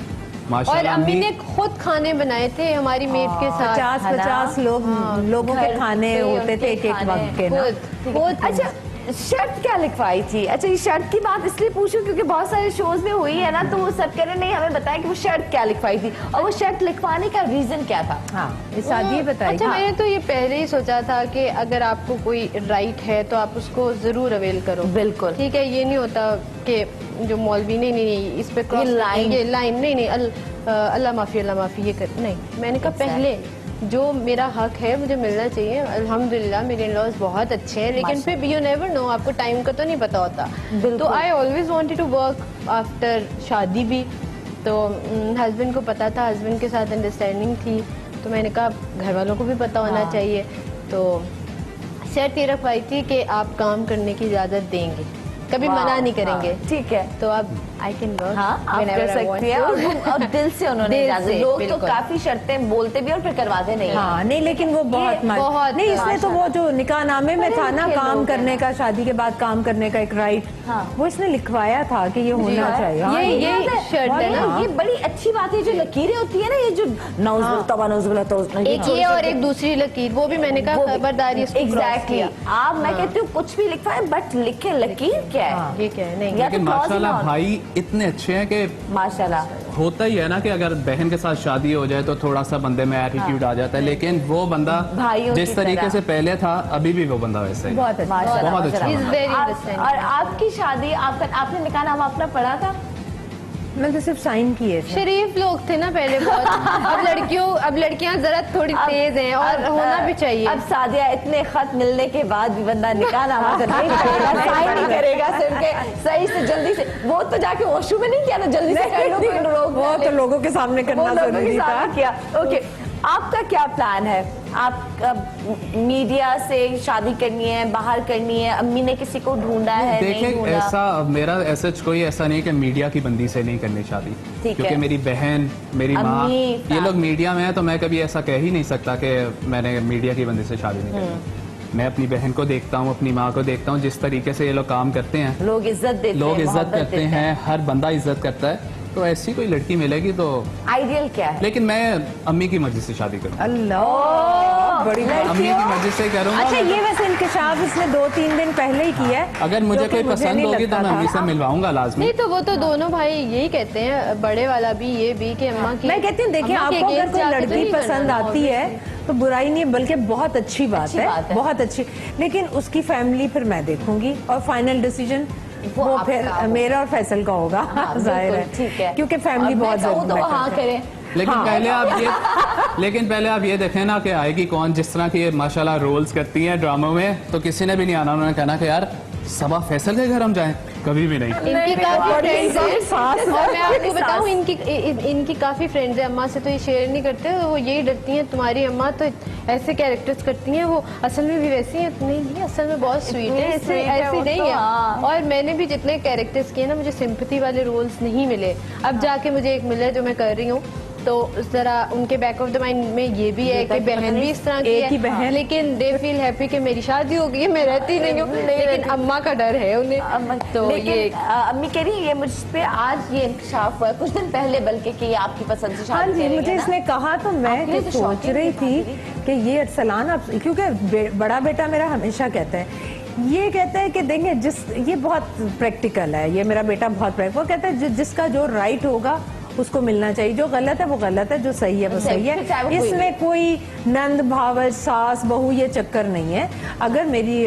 और अम्मी ने खुद खाने बनाए थे हमारी मेड के साथ। 50 लोगों के खाने होते थे एक वक्त के ना। अच्छा, शर्त क्या लिखवाई थी? अच्छा, ये शर्त की बात इसलिए पूछूं क्योंकि बहुत सारे शोज में हुई है ना, तो वो सब कह रहे नहीं हमें बताया कि वो शर्त क्या लिखवाई थी और वो शर्त लिखवाने का रीजन क्या था? हाँ, इस शादी बताई। अच्छा, मैंने तो ये पहले ही सोचा था कि अगर आपको कोई राइट है तो आप उसको जरूर अवेल करो। बिल्कुल, ठीक है। ये नहीं होता कि जो मौलवी नहीं इस पे क्रॉस लाइन नहीं अल्लाह माफी ये कर नहीं। मैंने कहा पहले जो मेरा हक है मुझे मिलना चाहिए। अल्हम्दुलिल्लाह मेरे इन-लॉज बहुत अच्छे हैं, लेकिन फिर यू नेवर नो, आपको टाइम का तो नहीं पता होता। तो I always wanted to work after शादी भी। तो हस्बैंड को पता था, हस्बैंड के साथ अंडरस्टैंडिंग थी, तो मैंने कहा घर वालों को भी पता होना चाहिए। तो शर्त ये रखवाई थी कि आप काम करने की इजाजत देंगे, कभी मना नहीं करेंगे। ठीक है, तो अब आई कैन वर्क। हाँ, आप कर सकती हैं। और दिल से उन्होंने इजाजत। लोग तो काफी शर्तें बोलते भी और फिर करवाते नहीं। हाँ, नहीं, लेकिन वो बहुत नहीं, इसने तो वो जो निकाहनामे में था ना, काम करने का, शादी के बाद काम करने का एक राइट, वो इसने लिखवाया था कि ये होना चाहिए। ये शर्त है ना, ये बड़ी अच्छी बात है। जो लकीरें होती है ना, ये जो एक ये और एक दूसरी लकीर, वो भी मैंने कहा खबरदारी। एग्जैक्टली। आप, मैं कहती हूँ कुछ भी लिखवाए बट लिखे लकीर क्या है, ये क्या है? नहीं, लेकिन माशाल्लाह भाई इतने अच्छे हैं कि माशाल्लाह। होता ही है ना कि अगर बहन के साथ शादी हो जाए तो थोड़ा सा बंदे में एटीट्यूड आ जाता है, लेकिन वो बंदा जिस तरीके से पहले था अभी भी वो बंदा वैसे ही बहुत अच्छा। और आपकी शादी, आपने निकाहनामा अपना पढ़ा था? मैं तो सिर्फ साइन किए थे। शरीफ लोग थे ना पहले बहुत। अब लड़कियां जरा थोड़ी तेज हैं और होना भी चाहिए। अब सादिया, इतने खत मिलने के बाद भी बंदा निकाहनामा तो नहीं करेगा, साइन नहीं करेगा, सिर्फ सही से जल्दी से। वो तो जाके वॉशरूम में नहीं किया ना, जल्दी से कर लो। वो तो लोगों के सामने करना जरूरी था। किया। ओके, आपका क्या प्लान है? आप मीडिया से शादी करनी है, बाहर करनी है? अम्मी ने किसी को ढूंढा है? देखिए, ऐसा मेरा ऐसा कोई ऐसा नहीं कि मीडिया की बंदी से नहीं करनी शादी, क्योंकि मेरी बहन, मेरी माँ, ये लोग मीडिया में है, तो मैं कभी ऐसा कह ही नहीं सकता कि मैंने मीडिया की बंदी से शादी नहीं करनी। मैं अपनी बहन को देखता हूँ, अपनी माँ को देखता हूँ, जिस तरीके से ये लोग काम करते हैं, लोग इज्जत करते हैं, हर बंदा इज्जत करता है, तो ऐसी कोई लड़की मिलेगी तो आइडियल क्या है? लेकिन मैं अम्मी की मर्जी से शादी करूँगा। अल्लाह, बड़ी अम्मी की मर्जी से करूँगा। अच्छा, ये वैसे इंकशाफ इसने 2-3 दिन पहले ही किया है। अगर मुझे कोई पसंद होगी तो मैं अम्मी से मिलवाऊंगा लाजमी। नहीं तो वो तो दोनों भाई यही कहते हैं, बड़े वाला भी ये भी कि अम्मा की। मैं कहती हूँ देखिए, आपको अगर कोई लड़की पसंद आती है तो बुराई नहीं है, बल्कि बहुत अच्छी बात है, बहुत अच्छी। लेकिन उसकी फैमिली फिर मैं देखूंगी और फाइनल डिसीजन वो फिर मेरा और फैसल का होगा। जाहिर है, ठीक है, क्योंकि फैमिली बहुत हाँ करें। लेकिन पहले आप ये देखें ना कि आएगी कौन। जिस तरह की ये माशाल्लाह रोल्स करती हैं ड्रामों में, तो किसी ने भी नहीं आना, उन्होंने कहना कि यार सबा फैसल के घर हम जाएं। कभी भी नहीं। इनकी काफी फ्रेंड्स हैं और मैं आपको बताऊं इनकी काफी फ्रेंड्स हैं। अम्मा से तो ये शेयर नहीं करते, वो यही डरती हैं तुम्हारी अम्मा तो ऐसे कैरेक्टर्स करती हैं, वो असल में भी वैसी हैं। नहीं असल में बहुत स्वीट है, ऐसी नहीं है। और मैंने भी जितने कैरेक्टर्स किए ना, मुझे सिंपैथी वाले रोल्स नहीं मिले। अब जाके मुझे एक मिला जो मैं कर रही हूँ, तो जरा उनके बैक ऑफ द माइंड में ये भी है कि बहन भी इस तरह की है, बहन, लेकिन दे फील हैप्पी कि मेरी शादी हो गई है, मैं रहती नहीं हूँ, लेकिन अम्मा का डर है उन्हें। तो ये अम्मी कह रही है मुझ पे आज ये इंकशाफ हुआ कुछ दिन पहले, बल्कि कि ये आपकी पसंद से शादी करेंगे। मुझे इसने कहा तो मैं तो सोच रही थी कि ये अरसलान आप, क्योंकि बड़ा बेटा मेरा हमेशा कहता है, ये कहता है कि देंगे ये बहुत प्रैक्टिकल है, ये मेरा बेटा बहुत प्रैक्टिकल, वो कहता है जिसका जो राइट होगा उसको मिलना चाहिए, जो गलत है वो गलत है, जो सही है वो सही है। इसमें कोई नंद भावज सास बहू ये चक्कर नहीं है। अगर मेरी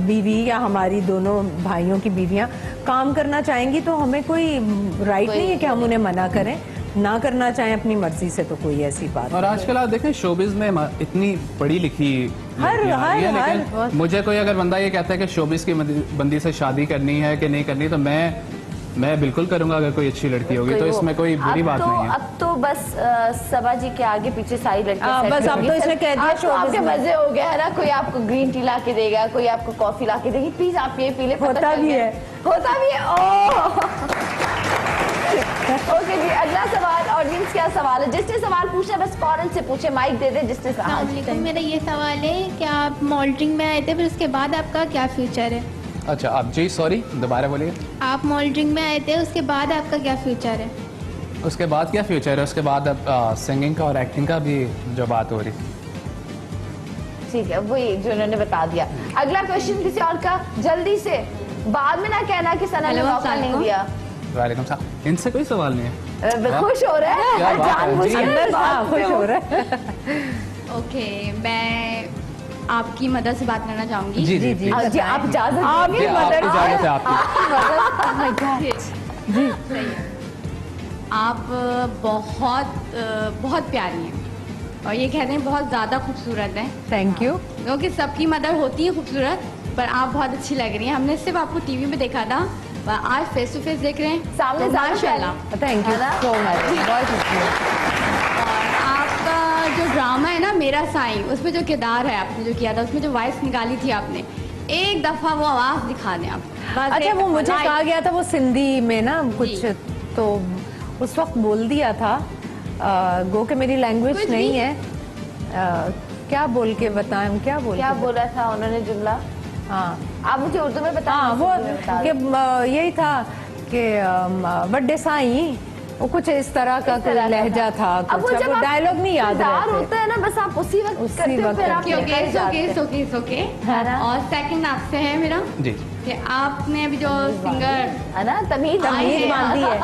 बीवी या हमारी दोनों भाइयों की बीवियां काम करना चाहेंगी तो हमें कोई राइट नहीं है कि हम उन्हें मना करें। ना करना चाहें अपनी मर्जी से तो कोई ऐसी बात। और आजकल आप देखें शोबिज में इतनी पढ़ी लिखी लेकिन मुझे कोई अगर बंदा ये कहता है कि शोबिज की बंदी से शादी करनी है कि नहीं करनी, तो मैं बिल्कुल करूंगा अगर कोई अच्छी लड़की होगी, तो इसमें कोई बुरी बात नहीं है। अब तो बस सबा जी के आगे पीछे सारी लड़कियां बस अब तो इसने कह दिया आपके मजे हो गया है ना। कोई आपको ग्रीन टी ला के देगा, कोई आपको कॉफी ला के देगी, प्लीज आप ये पी ले। होता भी है। ओके जी, अगला सवाल ऑडियंस क्या सवाल है? जिसने सवाल पूछा बस फौरन से पूछे, माइक दे दे जिसने सवाल। मेरा ये सवाल है कि आप मॉडलिंग में आए थे, फिर उसके बाद आपका क्या फ्यूचर है? अच्छा आप जी सॉरी दोबारा बोलिए। आप मॉडलिंग में आए थे, उसके बाद आपका क्या फ्यूचर है? उसके बाद क्या फ्यूचर है? उसके बाद अब सिंगिंग का और एक्टिंग का भी जो बात हो रही। ठीक है, वही जो उन्होंने बता दिया। अगला क्वेश्चन किसी और का, जल्दी से, बाद में ना कहना कि सना ने मौका नहीं दिया। वालेकुम सलाम। इनसे कोई सवाल नहीं है। खुश हो रहा है, खुश हो रहा है। ओके, मैं आपकी मदद से बात करना चाहूंगी। जी जी जी आप इजाजत जी। आप बहुत प्यारी हैं और ये कहते हैं बहुत ज्यादा खूबसूरत हैं। Thank you. क्योंकि सबकी मदद होती है खूबसूरत, पर आप बहुत अच्छी लग रही हैं। हमने सिर्फ आपको टीवी में देखा था, आज फेस टू फेस देख रहे हैं सामने। माशाल्लाह, थैंक यू सो मच, बहुत और आपका जो ड्रामा है ना मेरा साईं, उसमें जो किरदार है आपने जो किया था, उसमें जो वॉइस निकाली थी आपने, एक दफा वो आवाज दिखा दें आप। अच्छा वो मुझे कहा गया था वो सिंधी में ना कुछ, तो उस वक्त बोल दिया था। गो के मेरी लैंग्वेज नहीं है, क्या बोल के बताएं, क्या बोला था उन्होंने जुमला? हाँ आप मुझे उर्दू में बताएं। हाँ वो यही था कि बड्डे साईं, वो कुछ इस तरह का लहजा था। अब वो डायलॉग नहीं याद होता है ना, बस आप उसी वक्त ओके। और सेकंड आपसे है मेरा जी कि आपने अभी जो सिंगर है ना तमीज बांधी है,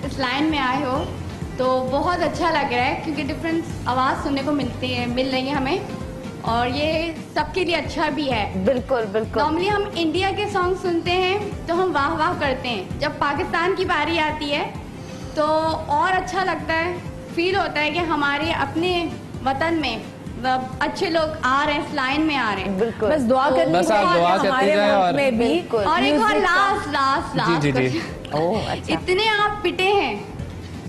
इस लाइन में आए हो तो बहुत अच्छा लग रहा है, क्योंकि डिफरेंट आवाज सुनने को मिल रही है हमें, और ये सबके लिए अच्छा भी है। बिल्कुल बिल्कुल। नॉर्मली हम इंडिया के सॉन्ग सुनते हैं तो हम वाह वाह करते हैं, जब पाकिस्तान की बारी आती है तो और अच्छा लगता है, फील होता है कि हमारे अपने वतन में अच्छे लोग आ रहे हैं, इस लाइन में आ रहे हैं। बिल्कुल, बस दुआ करनी बस आप दुआ करते जाएं में भी। और एक और लास्ट जी जी जी। अच्छा। इतने आप पिटे हैं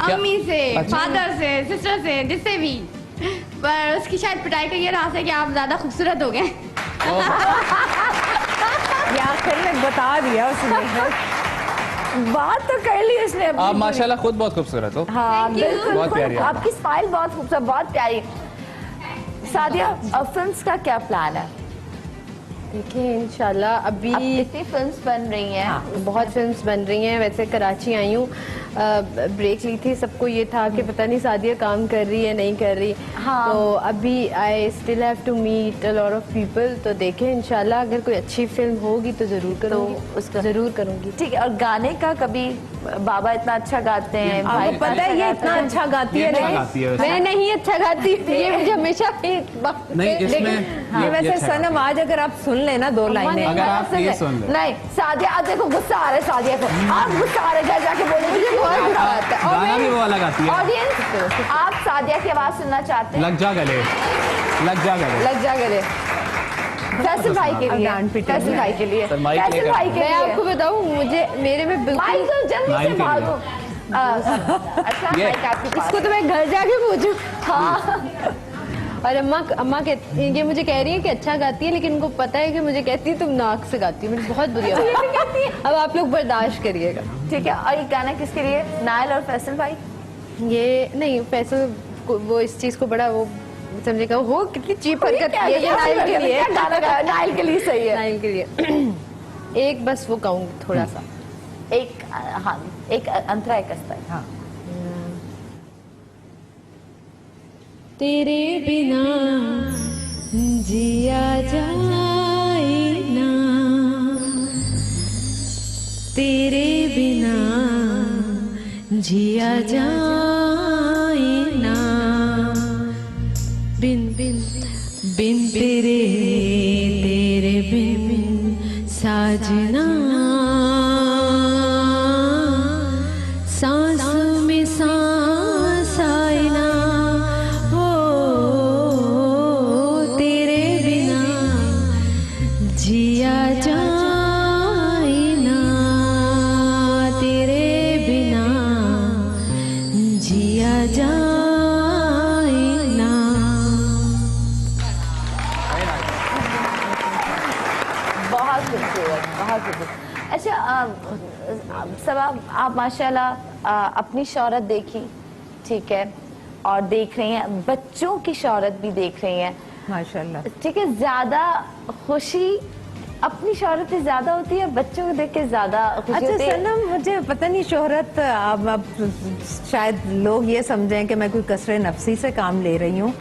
अम्मी से, फादर से, सिस्टर से, जिससे भी, पर उसकी शायद पिटाई का ये राज है कि आप ज्यादा खूबसूरत हो गए। आखिर में बता दिया उसने, बात तो कर ली उसने। आप माशाल्लाह खुद बहुत खूबसूरत हो। हाँ बिल्कुल, बहुत प्यारी है आपकी स्माइल बहुत खूबसूरत, बहुत प्यारी। सादिया, फिल्म्स का क्या प्लान है? देखिए इंशाल्लाह अभी कितनी फिल्म्स बन रही हैं? हाँ, बहुत फिल्म्स बन रही हैं। वैसे कराची आई हूँ, ब्रेक ली थी, सबको ये था कि पता नहीं सादिया काम कर रही है नहीं कर रही। हाँ। तो अभी I still have to meet a lot of people. तो देखें इंशाल्लाह अगर कोई अच्छी फिल्म होगी तो जरूर करूँगी, उसका जरूर करूँगी। ठीक है। और गाने का कभी, बाबा इतना अच्छा गाते हैं, भाई पता है ये इतना अच्छा गाती है, मैं नहीं अच्छा गाती, ये मुझे हमेशा नहीं इसमें वैसे सनम आज अगर आप सुन लेना 2 लाइनें, अगर आप ये सुन ले। नहीं सादिया, आज देखो गुस्सा आ रहा है सादिया को, आप गुस्सा आ रहे घर जाके बोले मुझे बहुत बुरा लगता है। गाना भी वो वाला गाती है। ऑडियंस, आप सादिया की आवाज सुनना चाहते हैं? लग जा गले, लग जा गले, लग जा गले। फैसल भाई के लिए, फैसल भाई के लिए, सर, माइक फैसल लेकर भाई के मैं लिए। आपको बताऊं, मुझे मेरे में बिल्कुल माइक तो जल्दी माइक से के लिए। भागो। अच्छा ये- माइक आपके पास। इसको तो मैं घर जाके पूछूं। हाँ और अम्मा ये मुझे कह रही है कि अच्छा गाती है, लेकिन उनको पता है कि मुझे कहती है तुम नाक से गाती हो, मुझे बहुत बुरी आवाज़ ये भी कहती है। अब आप लोग बर्दाश्त करिएगा। ठीक है, और ये गाना किसके लिए? नायल और फैसल भाई। ये नहीं, फैसल वो इस चीज को बड़ा वो समझेगा, वो कितनी चीप हरकत क्या- की है, ये क्या नाइल के लिए, क्या गाना गाया? नाइल के लिए सही है। नाइल के लिए। एक बस वो कहूँगी थोड़ा सा, एक हाँ, एक अंतरा एक अस्तर। हाँ तेरे बिना जिया जाए ना, तेरे बिना जिया जाए ना, बिन बिन बिन तेरे तेरे बिन साजना, सांस में सांस आए ना, हो तेरे बिना जिया जाए ना, तेरे बिना जिया जाए ना। बहुत खूबसूरत, बहुत खूबसूरत। अच्छा सब आप माशाल्लाह अपनी शोहरत देखी, ठीक है, और देख रही हैं, बच्चों की शोहरत भी देख रही हैं माशाल्लाह। ठीक है। ज्यादा खुशी अपनी शोहरत से ज्यादा होती है, बच्चों को देख के ज्यादा खुशी अच्छा होती है? सनम, मुझे पता नहीं शोहरत, अब शायद लोग ये समझें कि मैं कोई कसरे नफसी से काम ले रही हूँ।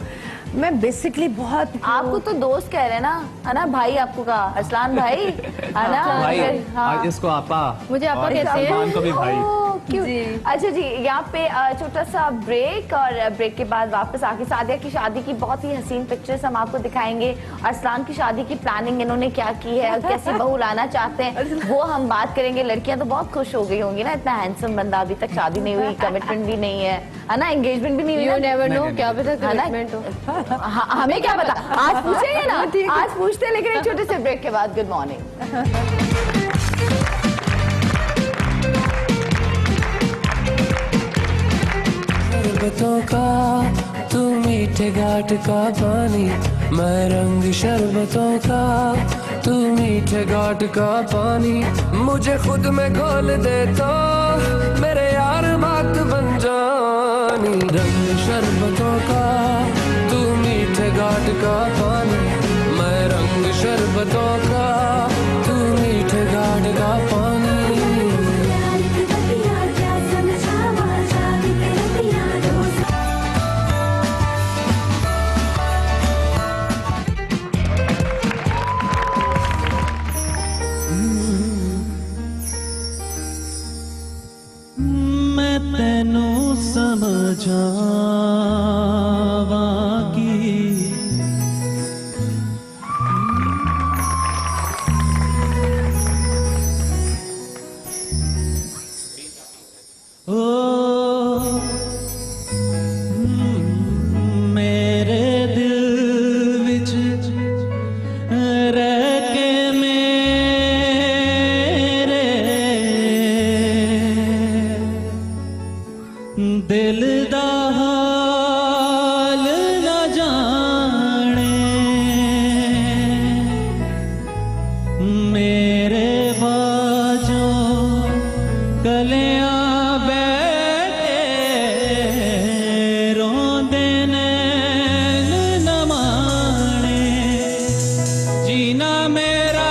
मैं बेसिकली बहुत आपको तो दोस्त कह रहे हैं ना, है ना, भाई आपको कहा अरसलान भाई, है ना? भाई, हाँ। इसको आपा, मुझे आपा और कहते हैं। सलमान को भी भाई। ओह, क्यों? जी। अच्छा जी, यहाँ पे छोटा सा ब्रेक, और ब्रेक के बाद वापस आके सादिया की शादी की बहुत ही हसीन पिक्चर्स हम आपको दिखाएंगे। अरसलान की शादी की प्लानिंग इन्होंने क्या की है और कैसी बहू लाना चाहते हैं वो हम बात करेंगे। लड़कियां तो बहुत खुश हो गई होंगी ना, इतना हैंडसम बंदा, अभी तक शादी नहीं हुई, कमिटमेंट भी नहीं है ना, एंगेजमेंट भी नहीं हुई यू ना? नेवर नो, नहीं, क्या पता है ना? कमिटमेंट हो। हमें क्या पता, आज पूछेंगे ना, आज पूछते हैं, लेकिन एक छोटे से ब्रेक के बाद। Good morning. शरबतों का तू मीठे घाट का पानी, मैं रंग शरबतों का तू मीठे घाट का पानी, मुझे खुद में घोल देता मेरे यार बात बन जानी। रंग शरबतों का तू मीठे घाट का पानी, मैं रंग शरबतों का तू मीठे घाट का पानी। मैं तेनू समझावांगी, ओ मेरे दिल विच रह के मेरे दिल दा हाल न जाने, मेरे बाजों कलियां बैठे रोंदे नैन न माणे, जीना मेरा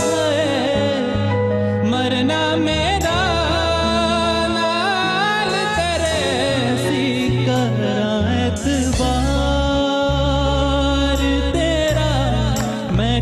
है, मरना मेरा, नाल तेरे सी करां एतबार तेरा, मैं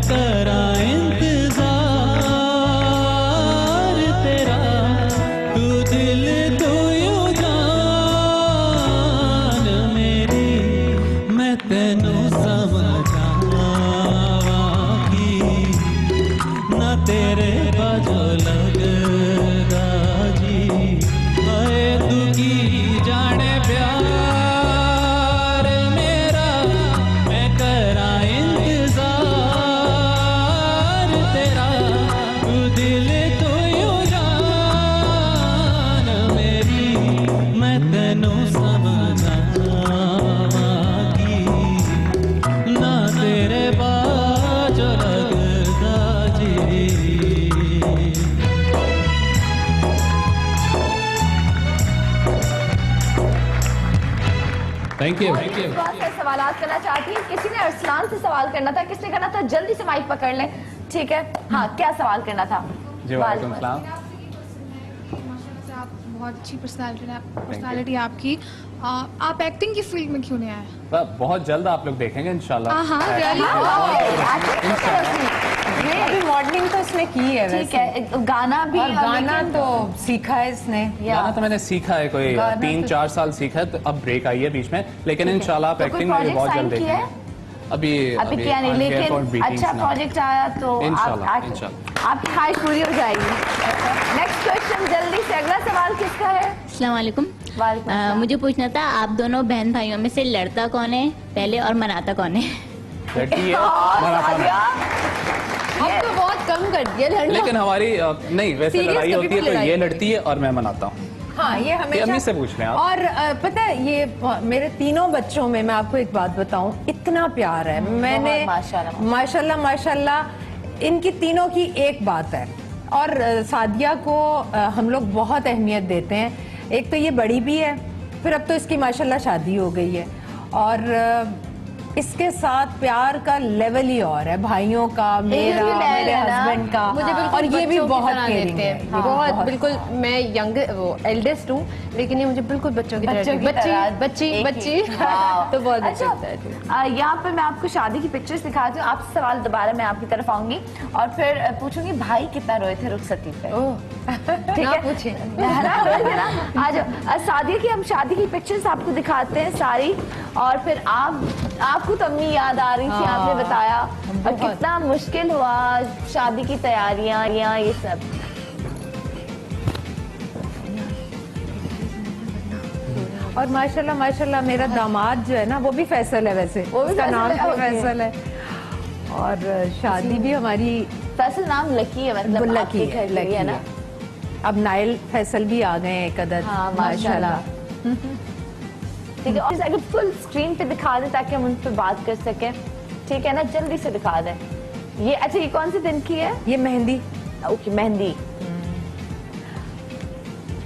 सवालात करना चाहती हैं? किसी ने अरसलान से सवाल करना था, किसने करना था? जल्दी से माइक पकड़ लें। ठीक है, हाँ, क्या सवाल करना था? जी वालेकुम सलाम। माशाल्लाह से आप बहुत अच्छी पर्सनालिटी आपकी। आप एक्टिंग की फील्ड में क्यों नहीं आए? बहुत जल्द आप लोग देखेंगे इंशाल्लाह। हाँ really? अभी मॉडलिंग तो इसने की है ठीक वैसे। है, गाना भी, और गाना लेकिन- तो सीखा है इसने। गाना तो मैंने सीखा है, कोई गाना 3-4 साल सीखा है, तो अब ब्रेक आई है बीच में, लेकिन इंशाल्लाह आप तो कोई एक्टिंग में भी project बहुत sign जल्द किया है? देखेंगे। अभी क्या नहीं, I'm here for लेकिन beatings अच्छा now. प्रोजेक्ट आया तो इंशाल्लाह, आप इंशाल्लाह। आपकी ख्वाहिश पूरी हो जाएगी। नेक्स्ट क्वेश्चन जल्दी से, अगला सवाल किसका है? अस्सलाम वालेकुम। वालेकुम अस्सलाम। मुझे पूछना था, आप दोनों बहन भाइयों में से लड़ता कौन है पहले और मनाता कौन है? लड़ती है, मनाता नहीं। अब तो बहुत कम कर दिया लड़ना। लेकिन हमारी नहीं, वैसे Serious लड़ाई कभी होती है भी तो लड़ाई ये नहीं लड़ती है और मैं मनाता हूँ। हाँ, ये हमेशा। अम्मी से पूछ लें आप। और पता है, ये मेरे तीनों बच्चों में मैं आपको एक बात बताऊं, इतना प्यार है। मैंने माशाल्लाह माशाल्लाह इनकी तीनों की एक बात है, और सादिया को हम लोग बहुत अहमियत देते हैं। एक तो ये बड़ी भी है, फिर अब तो इसकी माशाल्लाह शादी हो गई है, और इसके साथ प्यार का लेवल ही और है, भाइयों का, मेरा, मेरे हस्बैंड का, मुझे बिल्कुल और ये भी बच्चों की बहुत तरह केयरिंग देते है। हैं। बहुत बिल्कुल, मैं यंग वो एल्डेस्ट हूँ, लेकिन ये मुझे बिल्कुल बच्चों की तरह बच्ची तो बहुत अच्छा लगता है। यहाँ पर मैं आपको शादी की पिक्चर्स दिखाती हूँ। आपसे सवाल दोबारा मैं आपकी तरफ आऊंगी और फिर पूछूंगी भाई कितना रोए थे रुखसती पे। ठीक है, पूछे आज शादी की, हम शादी की पिक्चर्स आपको दिखाते हैं सारी, और फिर आपको तो अम्मी याद आ रही थी, आपने बताया और कितना मुश्किल हुआ शादी की तैयारियां, ये सब। और माशाल्लाह माशाल्लाह मेरा दामाद जो है ना, वो भी फैसल है, वैसे वो भी उसका नाम फैसल है, भी ओके। फैसल है, और शादी भी हमारी फैसल नाम लकी है, मतलब लकी आपके घर के लिए है ना। अब नाइल फैसल भी आ गए हैं एक अदद। हाँ, माशाल्लाह। ठीक है, और अगर फुल स्क्रीन पे दिखा दे ताकि हम उन पे बात कर सकें। ठीक है ना, जल्दी से दिखा दें। ये अच्छा, ये कौन से दिन की है? ये मेहंदी। ओके, मेहंदी।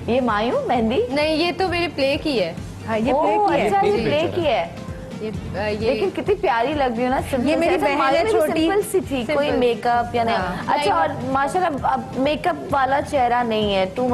ये मायूं मेहंदी? नहीं, ये तो मेरे प्ले की है। हाँ, ये प्ले की है। अच्छा, ये प्ले की है। ये लेकिन कितनी प्यारी लग रही हो ना, ये मेरी बहन है छोटी, सिंपल सी थी, कोई मेकअप या नहीं। अच्छा, और माशाल्लाह अब मेकअप वाला चेहरा नहीं है, टू मच